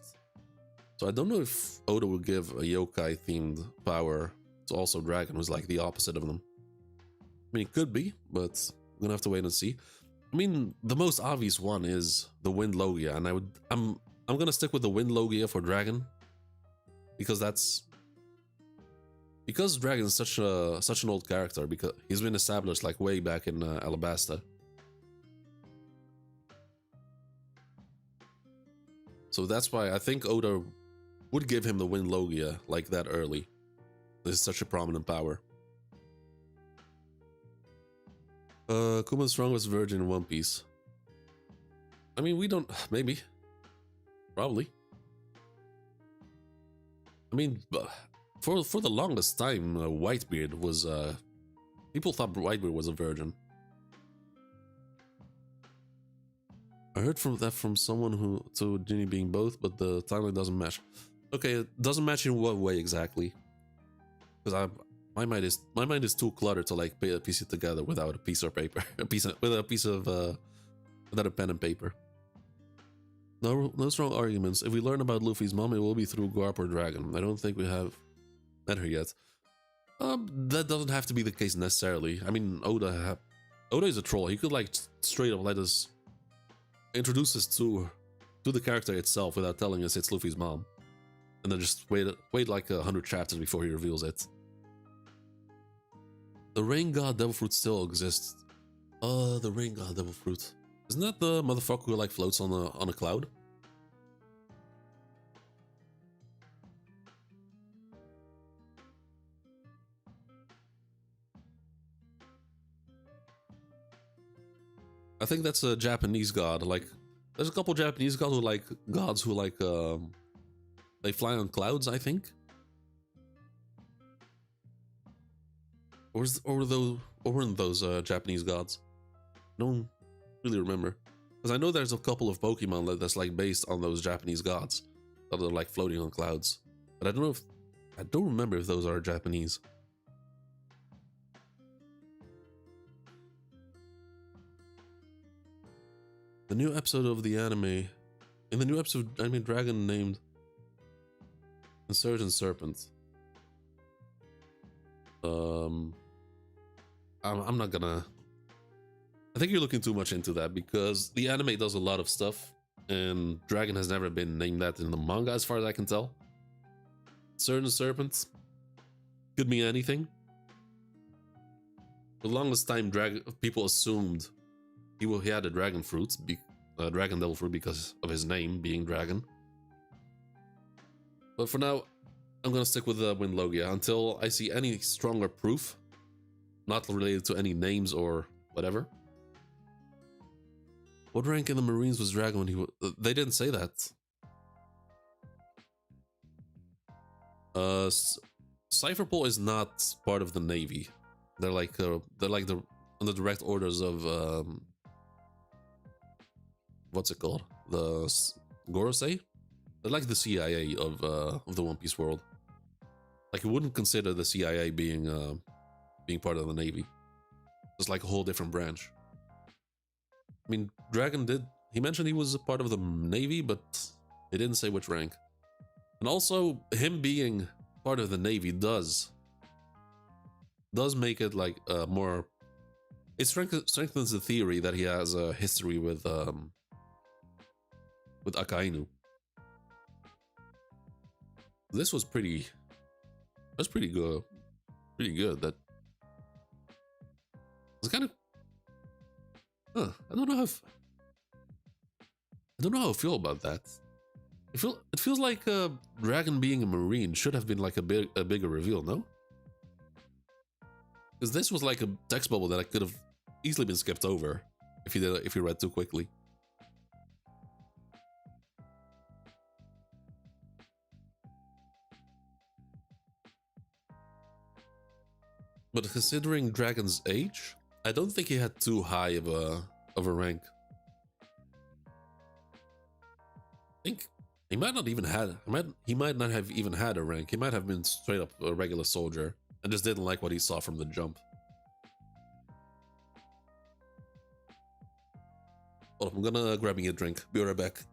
So I don't know if Oda would give a yokai themed power to also dragon, who's like the opposite of them. I mean, it could be, but we're gonna have to wait and see. I mean, the most obvious one is the Wind Logia, and I'm gonna stick with the Wind Logia for Dragon because Dragon is such an old character because he's been established like way back in Alabasta. So that's why I think Oda would give him the Wind Logia like that early. This is such a prominent power. Kuma's strongest virgin in One Piece. I mean, we don't. Maybe. Probably. I mean, for the longest time, Whitebeard was. People thought Whitebeard was a virgin. I heard from someone who to Ginny being both, but the timeline doesn't match. Okay, it doesn't match in what way exactly? Because my mind is too cluttered to like piece it together without a piece of paper, without a pen and paper. No strong arguments. If we learn about Luffy's mom, it will be through Garp or Dragon. I don't think we have met her yet. That doesn't have to be the case necessarily. I mean, Oda is a troll. He could like straight up let us introduce us to the character itself without telling us it's Luffy's mom, and then just wait like 100 chapters before he reveals it. The Rain God Devil Fruit still exists. The Rain God Devil Fruit. Isn't that the motherfucker who like floats on a cloud? I think that's a Japanese god. Like, there's a couple Japanese gods who like they fly on clouds, I think. Or weren't those Japanese gods? I don't really remember, because I know there's a couple of Pokemon that's like based on those Japanese gods that are like floating on clouds, but I don't remember if those are Japanese. The new episode of the anime. In the new episode, Dragon named Insurgent Serpent. I'm not gonna. I think you're looking too much into that because the anime does a lot of stuff, and Dragon has never been named that in the manga, as far as I can tell. Certain serpents could mean anything. For the longest time, people assumed he had a dragon fruit, dragon devil fruit, because of his name being Dragon. But for now, I'm gonna stick with the Wind Logia until I see any stronger proof, not related to any names or whatever. What rank in the Marines was Dragon when he was? They didn't say that. Cypherpole is not part of the Navy. They're like the under direct orders of what's it called? The Gorosei? They're like the CIA of the One Piece world. Like, you wouldn't consider the CIA being part of the Navy. It's like a whole different branch. I mean, Dragon he mentioned he was a part of the Navy, but he didn't say which rank. And also, him being part of the Navy does make it like more. It strengthens the theory that he has a history with Akainu. This was pretty. That's pretty good. Pretty good. That it's kind of. I don't know how I feel about that. It feels like Dragon being a Marine should have been like a bigger reveal, no? Because this was like a text bubble that I could have easily been skipped over if you read too quickly. But considering Dragon's age, I don't think he had too high of a rank. I think he might not have even had a rank. He might have been straight up a regular soldier and just didn't like what he saw from the jump. Hold up, I'm gonna grab me a drink. Be right back.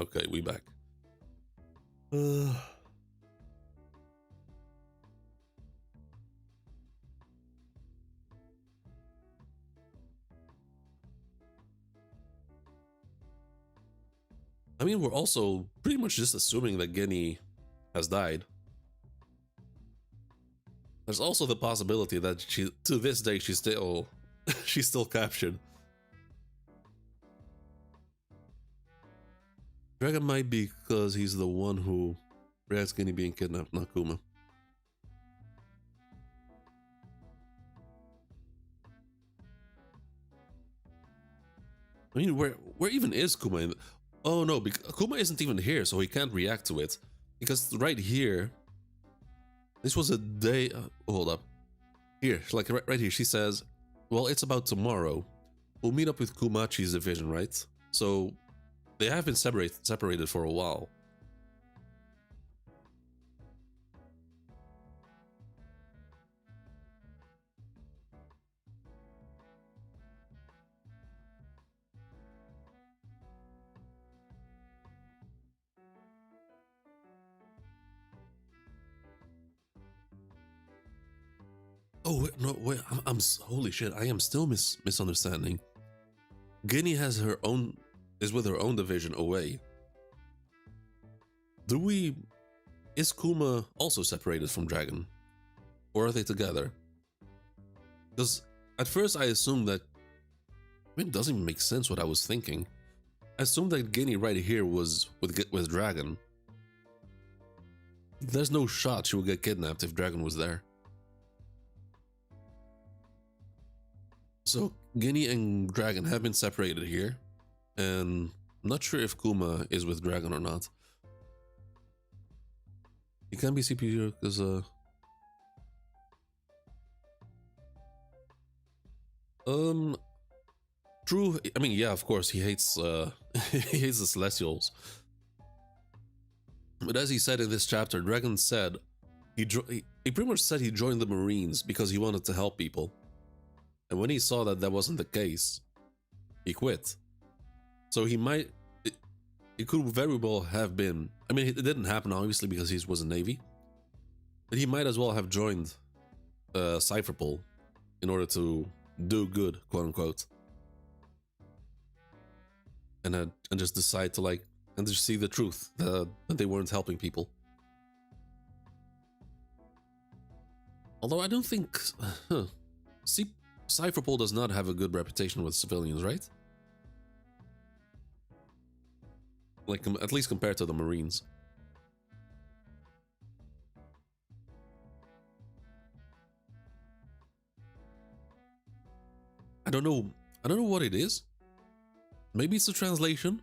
Okay, we back. I mean, we're also pretty much just assuming that Guinea has died. There's also the possibility that she, to this day, she's still, she's still captured. Dragon might be because he's the one who reacts Guinea being kidnapped, not Kuma. I mean, where even is Kuma? Oh no, Kuma isn't even here, so he can't react to it. Because right here, this was a day. Hold up. Here, like right here, she says, "Well, it's about tomorrow. We'll meet up with Kumachi's division, right?" So they have been separated for a while. Oh wait, no, wait! I'm holy shit! I am still misunderstanding. Guinea has her own, is with her own division away. Is Kuma also separated from Dragon? Or are they together? Because at first I assumed that, I mean, it doesn't even make sense what I was thinking. I assumed that Guinea right here was with Dragon. There's no shot she would get kidnapped if Dragon was there. So Guinea and Dragon have been separated here, and I'm not sure if Kuma is with Dragon or not. He can be CPU because true. I mean, yeah, of course he hates he hates the Celestials. But as he said in this chapter, Dragon said he pretty much said he joined the Marines because he wanted to help people. And when he saw that that wasn't the case, he quit. So he might, it could very well have been, I mean, it didn't happen obviously because he was in Navy, but he might as well have joined Cypherpol in order to do good, quote unquote. And just decide to like, and just see the truth that they weren't helping people. Although I don't think, see, Cypherpol does not have a good reputation with civilians, right? Like, at least compared to the Marines. I don't know what it is. Maybe it's a translation.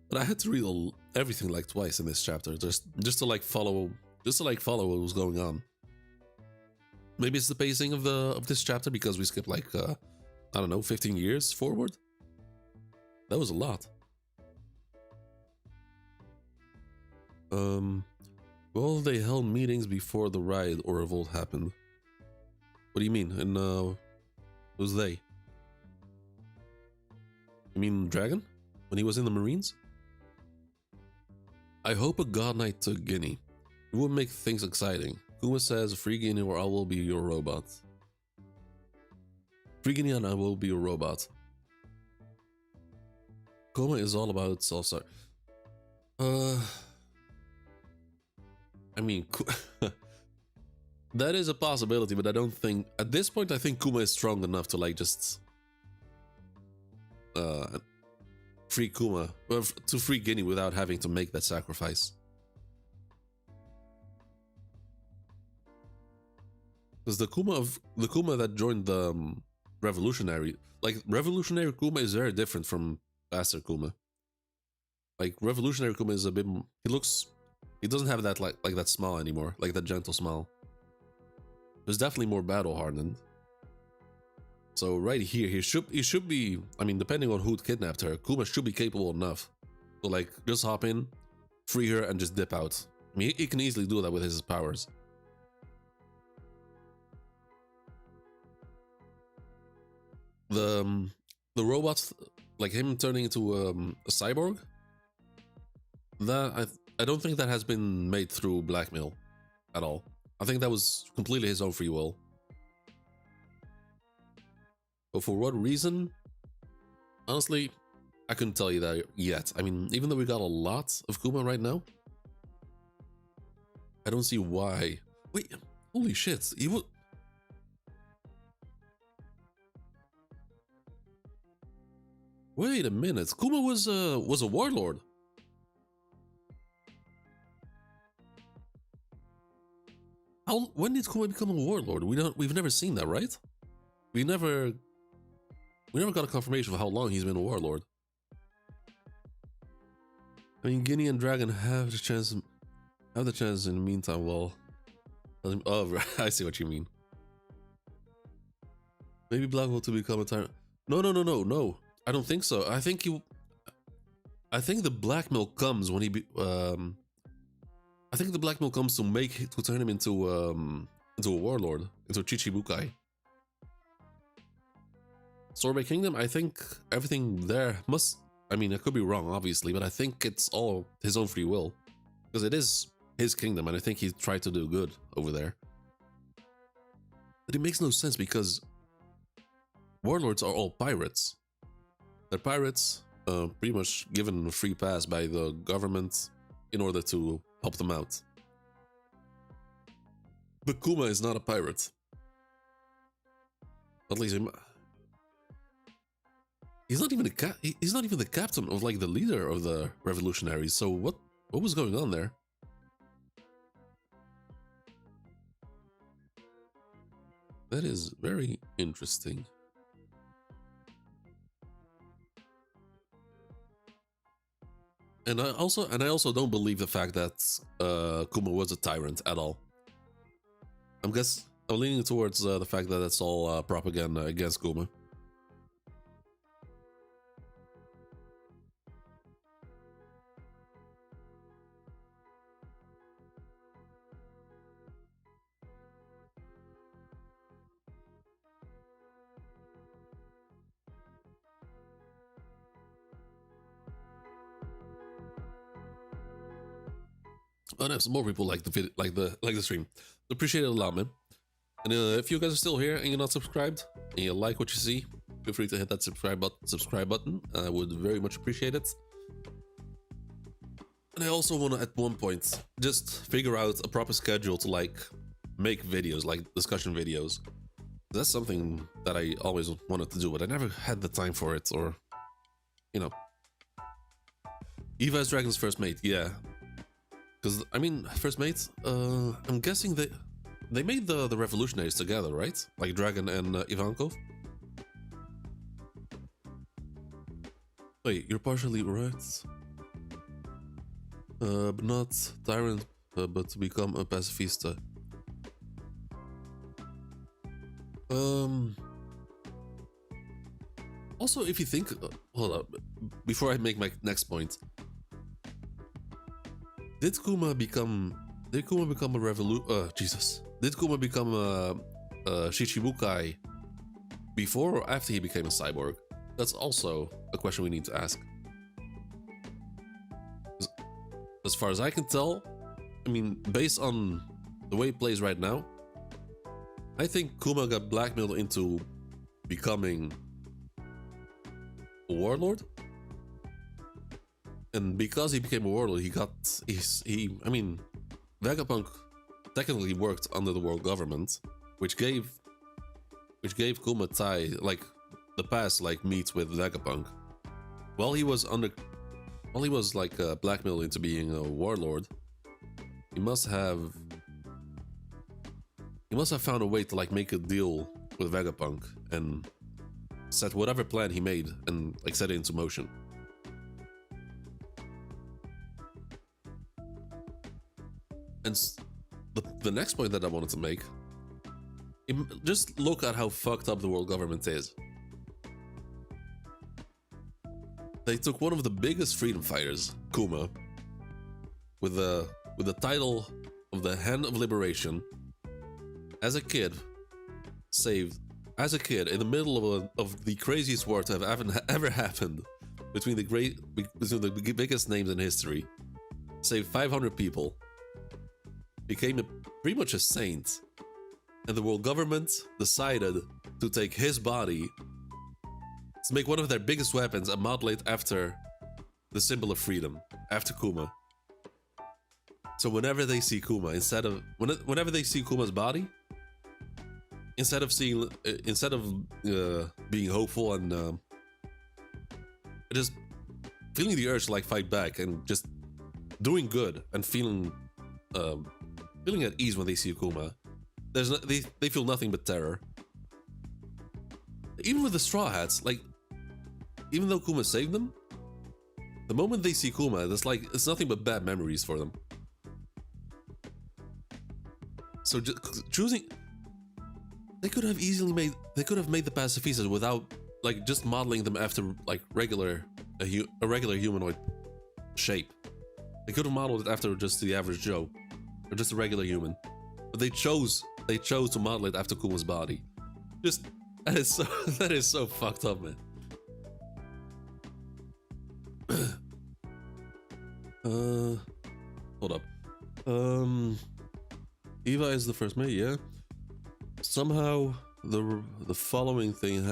But I had to read everything like twice in this chapter, just to like follow what was going on. Maybe it's the pacing of this chapter because we skipped like I don't know, 15 years forward. That was a lot. Well, they held meetings before the riot or revolt happened. What do you mean? And who's they? You mean Dragon? When he was in the Marines? I hope a God Knight took Guinea. It would make things exciting. Kuma says, free Guinea or I will be your robot. Free Guinea and I will be your robot. Kuma is all about self-start. I mean, that is a possibility, but I don't think, at this point, I think Kuma is strong enough to like just free Kuma, to free Guinea without having to make that sacrifice. Because the Kuma that joined the revolutionary, like revolutionary Kuma is very different from Master Kuma. Like revolutionary Kuma is a bit, he doesn't have that like that smile anymore, like that gentle smile. There's definitely more battle hardened. So right here, he should be, I mean, depending on who kidnapped her, Kuma should be capable enough to like just hop in, free her, and just dip out. I mean, he can easily do that with his powers. The robots, like him turning into a cyborg, I don't think that has been made through blackmail at all. I think that was completely his own free will. But for what reason? Honestly, I couldn't tell you that yet. I mean, even though we got a lot of Kuma right now, I don't see why. Wait, holy shit! He would. Wait a minute. Kuma was a warlord. When did Kuma become a warlord? We've never seen that, right? We never got a confirmation of how long he's been a warlord. I mean, Guinea and Dragon have the chance in the meantime. Well, oh, I see what you mean. Maybe Blackwell to become a tyrant. No. I don't think so. I think the blackmail comes when I think the blackmail comes to turn him into a warlord, into a Chichibukai. Sorbet Kingdom, I think everything there must. I mean, I could be wrong, obviously, but I think it's all his own free will, because it is his kingdom, and I think he tried to do good over there. But it makes no sense because warlords are all pirates. They're pirates, pretty much given a free pass by the government in order to help them out. But Kuma is not a pirate. At least he's not even the captain of like the leader of the revolutionaries. So what was going on there? That is very interesting. And I also don't believe the fact that Kuma was a tyrant at all. I'm leaning towards the fact that it's all propaganda against Kuma. And have some more people like the stream. Appreciate it a lot, man. And if you guys are still here and you're not subscribed and you like what you see, feel free to hit that subscribe button. I would very much appreciate it. And I also want to, at one point, just figure out a proper schedule to like make videos, like discussion videos. That's something that I always wanted to do, but I never had the time for it, or, you know. Eva is Dragon's first mate, yeah. Because, I mean, first mates, I'm guessing they made the revolutionaries together, right? Like Dragon and Ivankov? Wait, you're partially right. But not tyrant, but to become a pacifista. Also, if you think... hold up. Before I make my next point. Did Kuma become a Jesus. Did Kuma become a Shichibukai before or after he became a cyborg? That's also a question we need to ask. As far as I can tell, I mean, based on the way it plays right now, I think Kuma got blackmailed into becoming a warlord. And because he became a warlord, I mean, Vegapunk technically worked under the world government, which gave Kuma Tai like the pass, like meet with Vegapunk. While he was like blackmailed into being a warlord, he must have found a way to like make a deal with Vegapunk and set whatever plan he made and like set it into motion. And the next point that I wanted to make, just look at how fucked up the world government is. They took one of the biggest freedom fighters, Kuma, with the title of the Hand of Liberation, as a kid, saved as a kid in the middle of the craziest war to have ever happened between the biggest names in history. saved 500 people, became pretty much a saint, and the world government decided to take his body to make one of their biggest weapons and model it after the symbol of freedom, after Kuma. So whenever they see Kuma, whenever they see Kuma's body, instead of being hopeful and just feeling the urge to like fight back and just doing good and feeling at ease when they see Kuma, they feel nothing but terror. Even with the Straw Hats, like, even though Kuma saved them, the moment they see Kuma, it's nothing but bad memories for them. So just choosing, they could have made the pacifistas without like just modeling them after like a regular humanoid shape. They could have modeled it after just the average Joe, or just a regular human. But they chose to model it after Kuma's body. Just that is so fucked up, man. Hold up. Eva is the first mate, yeah. Somehow the following things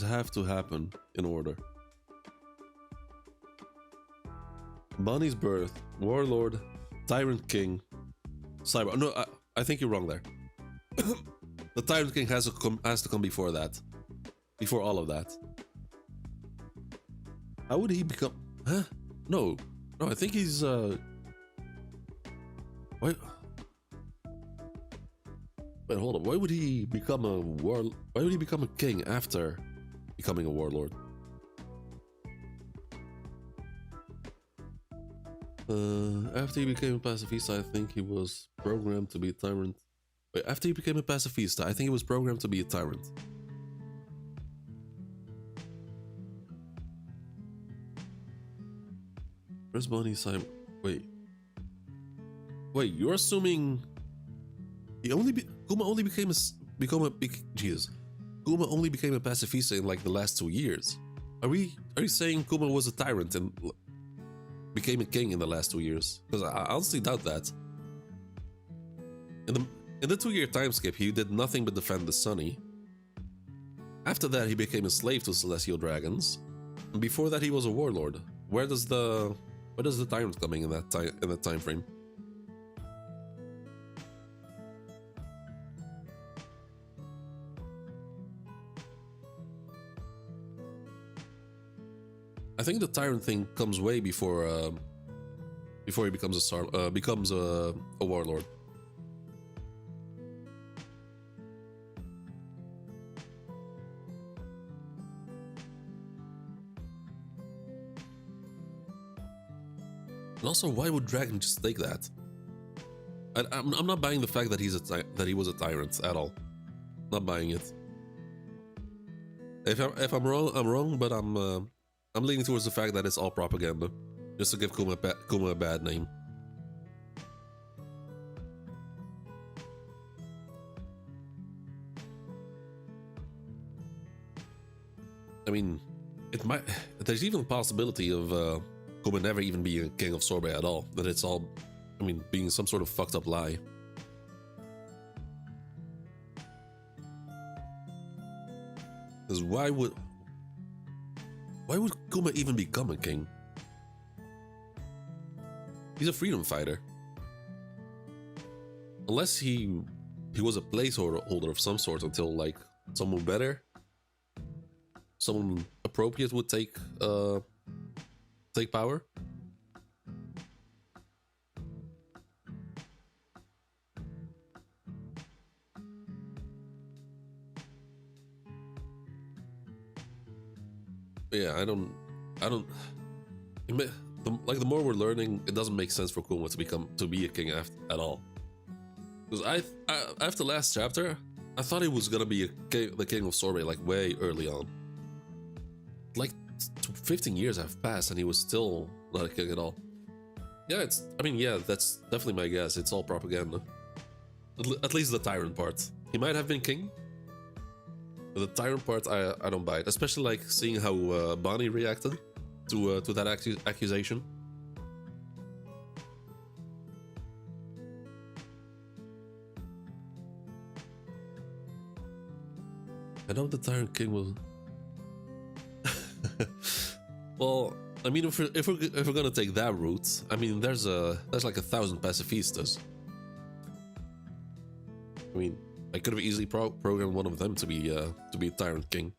have to happen in order. Bonnie's birth, Warlord, Tyrant King, Cyber. No, I think you're wrong there. The Tyrant King has to come before that, before all of that. How would he become? Huh? No, I think he's Wait, hold on. Why would he become a king after becoming a warlord? After he became a pacifista, I think he was programmed to be a tyrant. Wait, after he became a pacifista, I think he was programmed to be a tyrant. Where's Bonnie Simon? Wait, you're assuming Kuma only became a pacifista in like the last 2 years. Are you saying Kuma was a tyrant and became a king in the last 2 years? Because I honestly doubt that. In the 2-year time skip, he did nothing but defend the Sunny. After that, he became a slave to celestial dragons. And before that, he was a warlord. Where does the tyrant coming in that time frame? I think the tyrant thing comes way before he becomes a warlord. And also, why would Dragon just take that? I'm not buying the fact that he was a tyrant at all. Not buying it. If I'm wrong, I'm wrong. But I'm leaning towards the fact that it's all propaganda, just to give Kuma a bad name. I mean, there's even a possibility of Kuma never even being a king of Sorbet at all. That it's all, being some sort of fucked up lie. Because why would Kuma even become a king? He's a freedom fighter. Unless he was a placeholder of some sort until like someone better, someone appropriate would take power. Yeah, I don't. The more we're learning, it doesn't make sense for Kuma to be a king at all. Because I after last chapter, I thought he was gonna be the king of Sorbet like way early on. Like 15 years have passed and he was still not a king at all. Yeah, that's definitely my guess. It's all propaganda. At least the tyrant part. He might have been king. But the tyrant part, I don't buy it. Especially like seeing how Bonnie reacted to that accusation. I know the Tyrant King will. Well, I mean, if we're gonna take that route, I mean, there's like 1,000 pacifistas. I mean, I could have easily programmed one of them to be Tyrant King.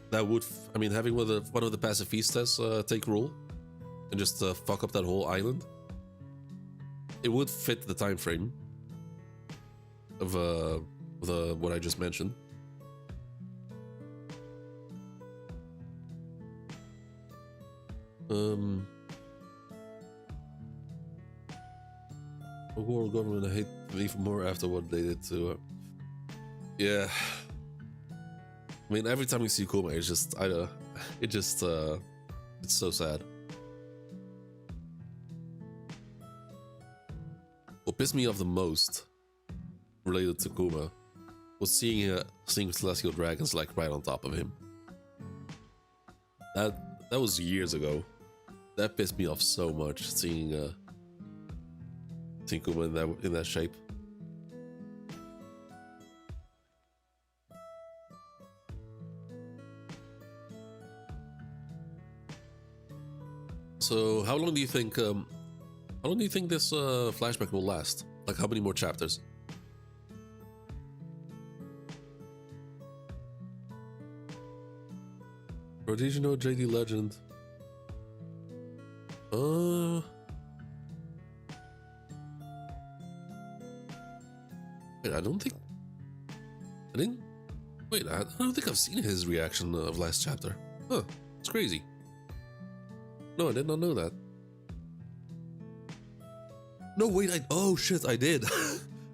That would, I mean, having one of the pacifistas take rule and just fuck up that whole island. It would fit the time frame of what I just mentioned. The world government, I hate them even more after what they did to yeah. I mean, every time you see Kuma, it's just it's so sad. What pissed me off the most related to Kuma was seeing celestial dragons like right on top of him. That was years ago. That pissed me off so much, seeing Kuma in that shape. So how long do you think this flashback will last? Like, how many more chapters? Or did you know JD Legend? Wait, I don't think I've seen his reaction of last chapter. Huh, it's crazy. No, I did not know that. No, wait, oh shit, I did.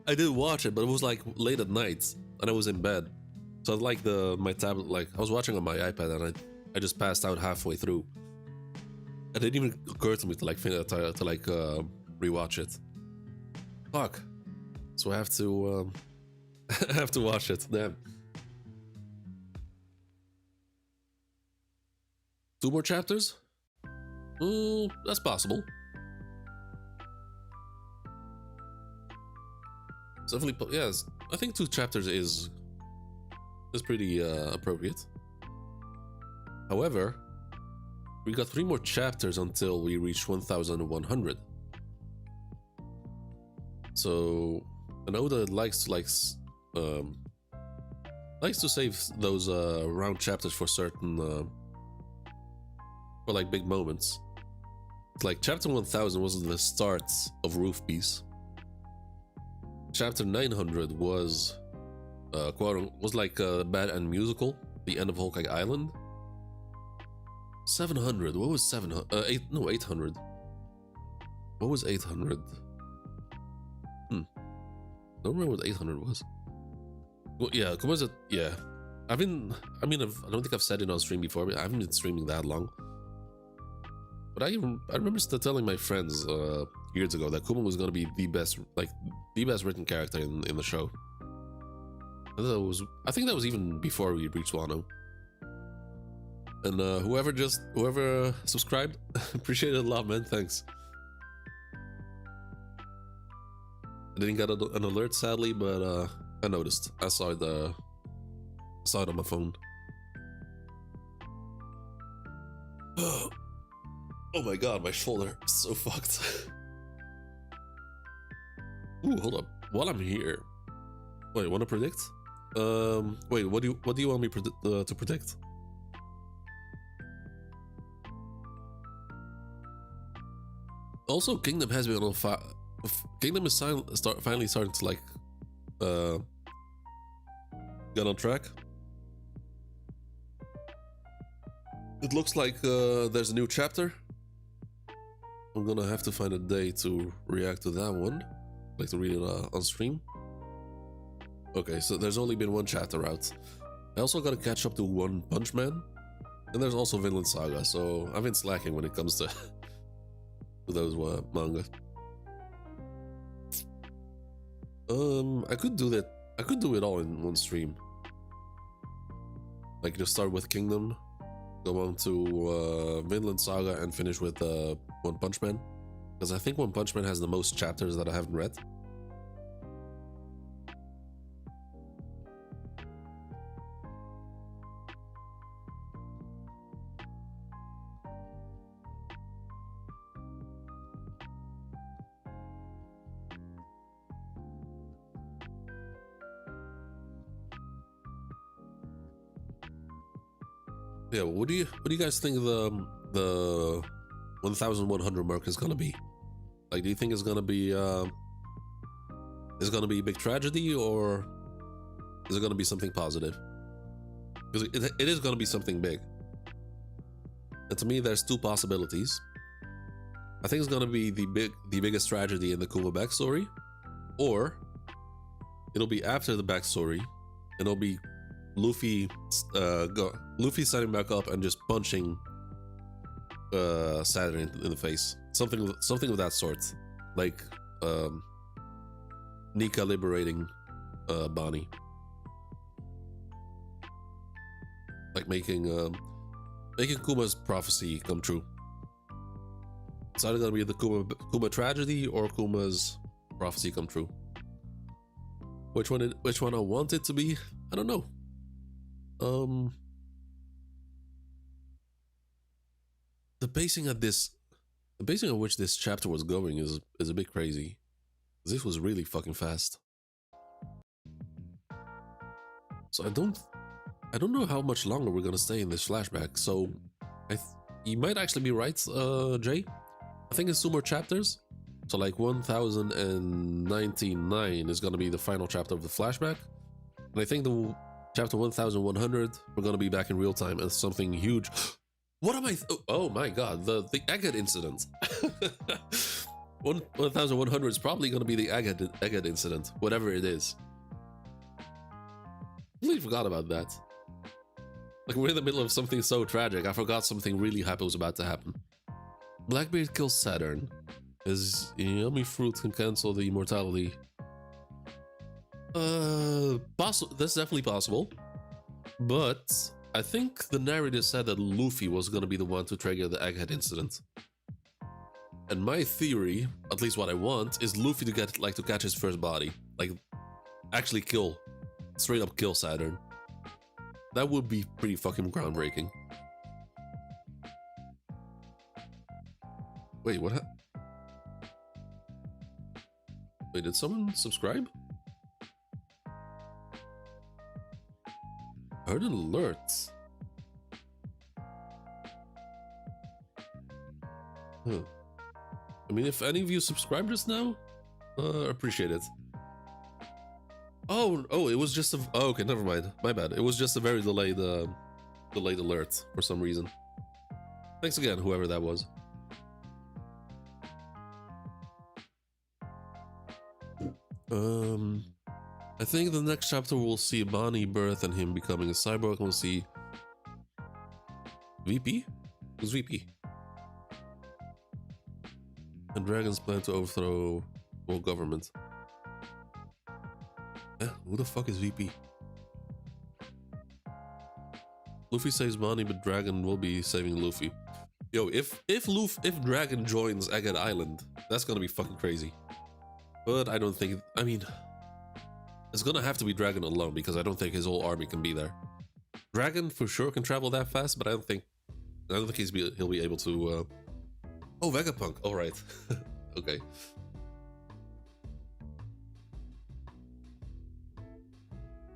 I did watch it, but it was like late at night and I was in bed. So like my tablet, like I was watching on my iPad and I just passed out halfway through. It didn't even occur to me to rewatch it. Fuck. So I have to I have to watch it. Damn. 2 more chapters? That's possible. Definitely, yes. I think 2 chapters is pretty appropriate. However, we got 3 more chapters until we reach 1,100. So I know that it likes to save those round chapters for certain for like big moments. Like chapter 1000 was the start of Roof Piece. Chapter 900 was like Bad and Musical, the end of Whole Cake Island. 700. What was 700? 800. What was 800? Don't remember what 800 was. Well, yeah, was it? Yeah, I don't think I've said it on stream before, but I haven't been streaming that long. But I remember still telling my friends years ago that Kuma was gonna be the best written character in the show. I think that was even before we reached Wano. And whoever subscribed, appreciate it a lot, man. Thanks. I didn't get an alert, sadly, but I noticed. I saw it on my phone. Oh my god, my shoulder is so fucked. Ooh, hold up. While I'm here, wait, want to predict? Wait, what do you want me to predict? Also, Kingdom has been on fire. Kingdom is finally starting to like get on track. It looks like there's a new chapter. I'm gonna have to find a day to react to that one. Like to read it on stream. Okay, so there's only been 1 chapter out. I also gotta catch up to One Punch Man. And there's also Vinland Saga, so I've been slacking when it comes to those manga. I could do that. I could do it all in one stream. Like just start with Kingdom, go on to Vinland Saga, and finish with One Punch Man. Because I think One Punch Man has the most chapters that I haven't read. Yeah, what do you guys think the 1100 mark is gonna be? Like, do you think it's gonna be a big tragedy, or is it gonna be something positive? Because it is gonna be something big. And to me, there's two possibilities. I think it's gonna be the biggest tragedy in the Kuma backstory, or it'll be after the backstory, and it'll be Luffy setting back up and just punching Saturn in the face. Something of that sort, like Nika liberating Bonnie, like making Kuma's prophecy come true. It's either gonna be the Kuma tragedy or Kuma's prophecy come true. Which one I want it to be, I don't know. The pacing at which this chapter was going is a bit crazy. This was really fucking fast. So I don't know how much longer we're gonna stay in this flashback. So you might actually be right, Jay. I think it's 2 more chapters. So like 1099 is gonna be the final chapter of the flashback, and I think the chapter 1100 we're gonna be back in real time and something huge. What am I? Oh my god, the agate incident. 1100 is probably gonna be the agate incident, whatever it is. I completely forgot about that. Like, we're in the middle of something so tragic, I forgot something really happy was about to happen. Blackbeard kills Saturn. His yummy fruit can cancel the immortality. That's definitely possible. But I think the narrator said that Luffy was gonna be the one to trigger the Egghead incident. And my theory, at least what I want, is Luffy to catch his first body. Like, actually straight up kill Saturn. That would be pretty fucking groundbreaking. Wait, what happened? Wait, did someone subscribe? I heard an alert. Huh. I mean, if any of you subscribed just now, appreciate it. Oh, it was just a... Oh, okay, never mind. My bad. It was just a very delayed alert for some reason. Thanks again, whoever that was. I think the next chapter we'll see Bonnie birth and him becoming a cyborg, and we'll see VP? Who's VP? And Dragon's plan to overthrow world government. Who the fuck is VP? Luffy saves Bonnie, but Dragon will be saving Luffy. Yo, if Dragon joins Agate Island, that's gonna be fucking crazy. But I don't think... I mean... It's gonna have to be Dragon alone, because I don't think his whole army can be there. Dragon for sure can travel that fast, but I don't think he'll be able to... Oh, Vegapunk. Alright. Okay.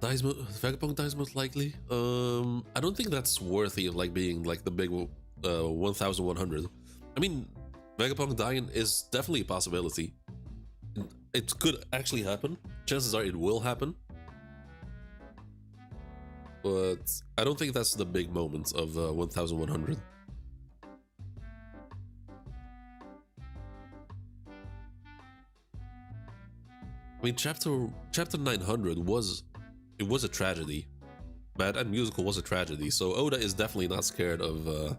Vegapunk dies most likely. I don't think that's worthy of like being like the big 1100. I mean, Vegapunk dying is definitely a possibility. It could actually happen. Chances are it will happen. But I don't think that's the big moment of 1100. I mean, chapter 900 was a tragedy. Bad and Musical was a tragedy, so Oda is definitely not scared of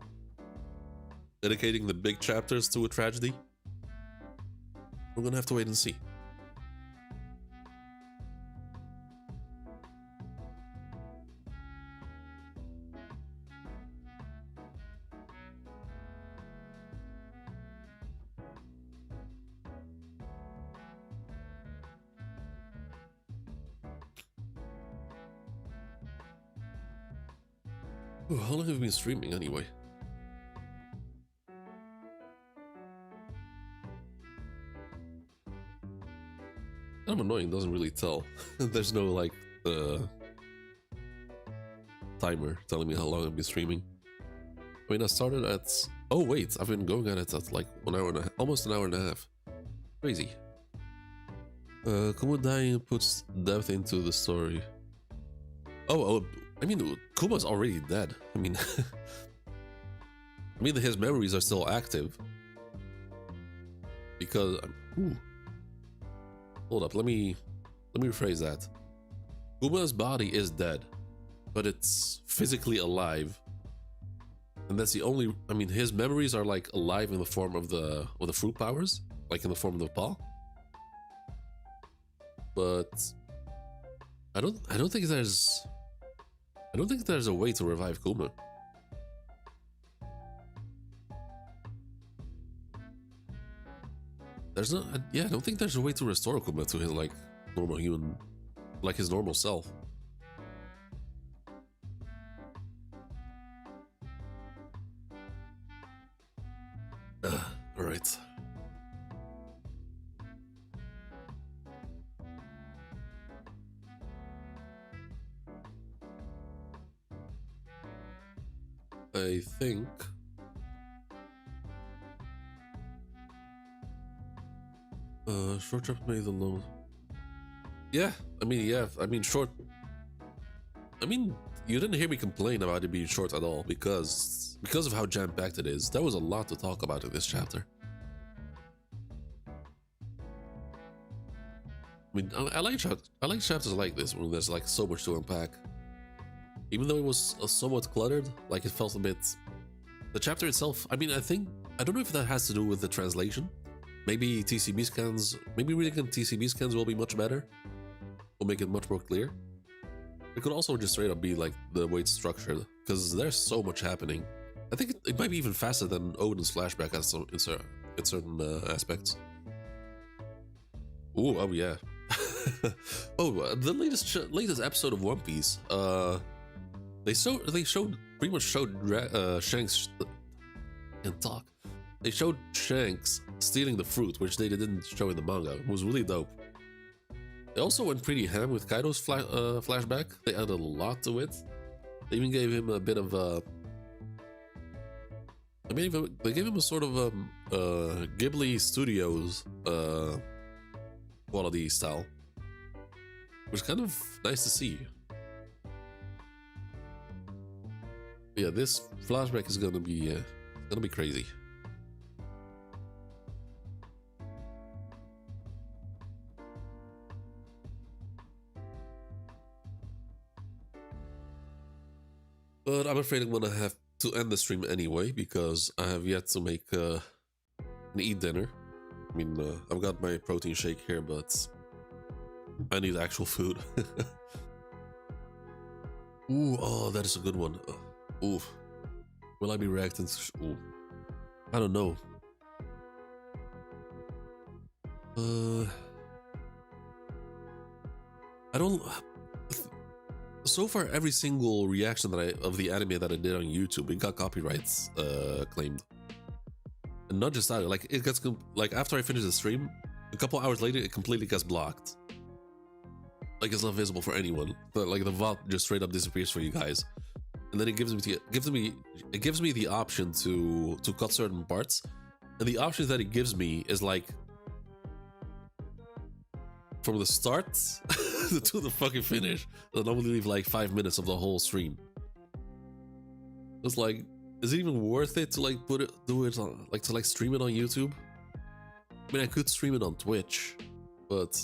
dedicating the big chapters to a tragedy. We're gonna have to wait and see. Ooh, how long have you been streaming anyway? I'm annoying, doesn't really tell. There's no like timer telling me how long I've been streaming. I mean, I started at... Oh, wait. I've been going at it at like 1 hour and a half. Almost an hour and a half. Crazy. Kuma dying puts depth into the story. Oh, I mean, Kuma's already dead. I mean... I mean, his memories are still active. Because... Ooh. Hold up, let me rephrase that. Kuma's body is dead, but it's physically alive. And that's the only... I mean, his memories are like alive in the form of the fruit powers. Like in the form of the paw. But... I don't think there's a way to revive Kuma. There's not... Yeah, I don't think there's a way to restore Kuma to his, like, normal human... Like his normal self. Alright. I think... short trip made the low. Yeah, I mean short. I mean, you didn't hear me complain about it being short at all because of how jam-packed it is. There was a lot to talk about in this chapter. I mean, I like chapters like this when there's like so much to unpack. Even though it was somewhat cluttered, like it felt a bit. The chapter itself, I mean, I don't know if that has to do with the translation. Maybe TCB scans, maybe reading TCB scans will be much better. Will make it much more clear. It could also just straight up be like the way it's structured, because there's so much happening. I think it might be even faster than Odin's flashback in certain aspects. Ooh, oh yeah. The latest episode of One Piece. They pretty much showed Shanks and talk. They showed Shanks stealing the fruit, which they didn't show in the manga. It was really dope. They also went pretty ham with Kaido's flashback. They added a lot to it. They even gave him a bit of a... I mean, they gave him a sort of Ghibli Studios quality style. Which is kind of nice to see. Yeah, this flashback is gonna be crazy. But I'm afraid I'm gonna have to end the stream anyway because I have yet to make and eat dinner. I mean, I've got my protein shake here, but I need actual food. Ooh, oh, that is a good one. Ooh, will I be reacting to... Ooh. I don't know. I don't... So far, every single reaction of the anime that I did on YouTube, it got copyrights claimed. And not just that, like it gets like after I finish the stream, a couple hours later, it completely gets blocked. Like it's not visible for anyone. But like the VOD just straight up disappears for you guys. And then it gives me the option to cut certain parts, and the options that it gives me is like from the start to the fucking finish. I'll normally leave like 5 minutes of the whole stream. It's like, is it even worth it to like stream it on YouTube? I mean, I could stream it on Twitch, but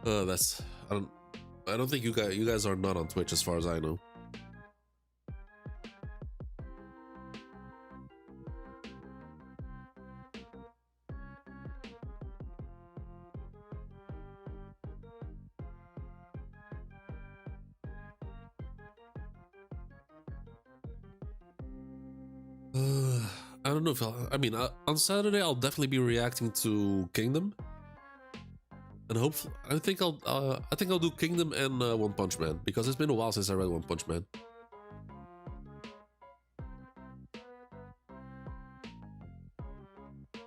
that's I don't think you guys are not on Twitch as far as I know. I don't know if on Saturday I'll definitely be reacting to Kingdom, and hopefully I think I'll do Kingdom and One Punch Man because it's been a while since I read One Punch Man.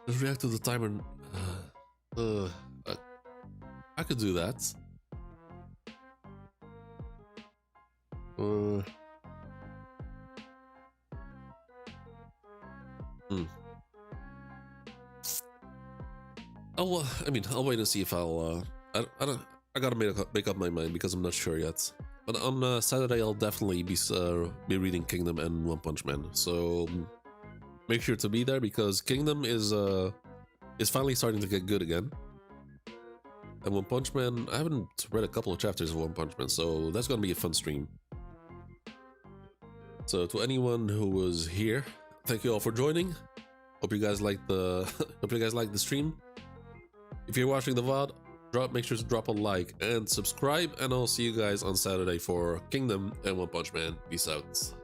Just react to the timer. I could do that. I'll wait and see if I'll. I gotta make up my mind because I'm not sure yet. But on Saturday, I'll definitely be reading Kingdom and One Punch Man. So make sure to be there because Kingdom is finally starting to get good again. And One Punch Man, I haven't read a couple of chapters of One Punch Man, so that's gonna be a fun stream. So to anyone who was here, thank you all for joining. Hope you guys liked the stream. If you're watching the VOD, make sure to drop a like and subscribe, and I'll see you guys on Saturday for Kingdom and One Punch Man. Peace out.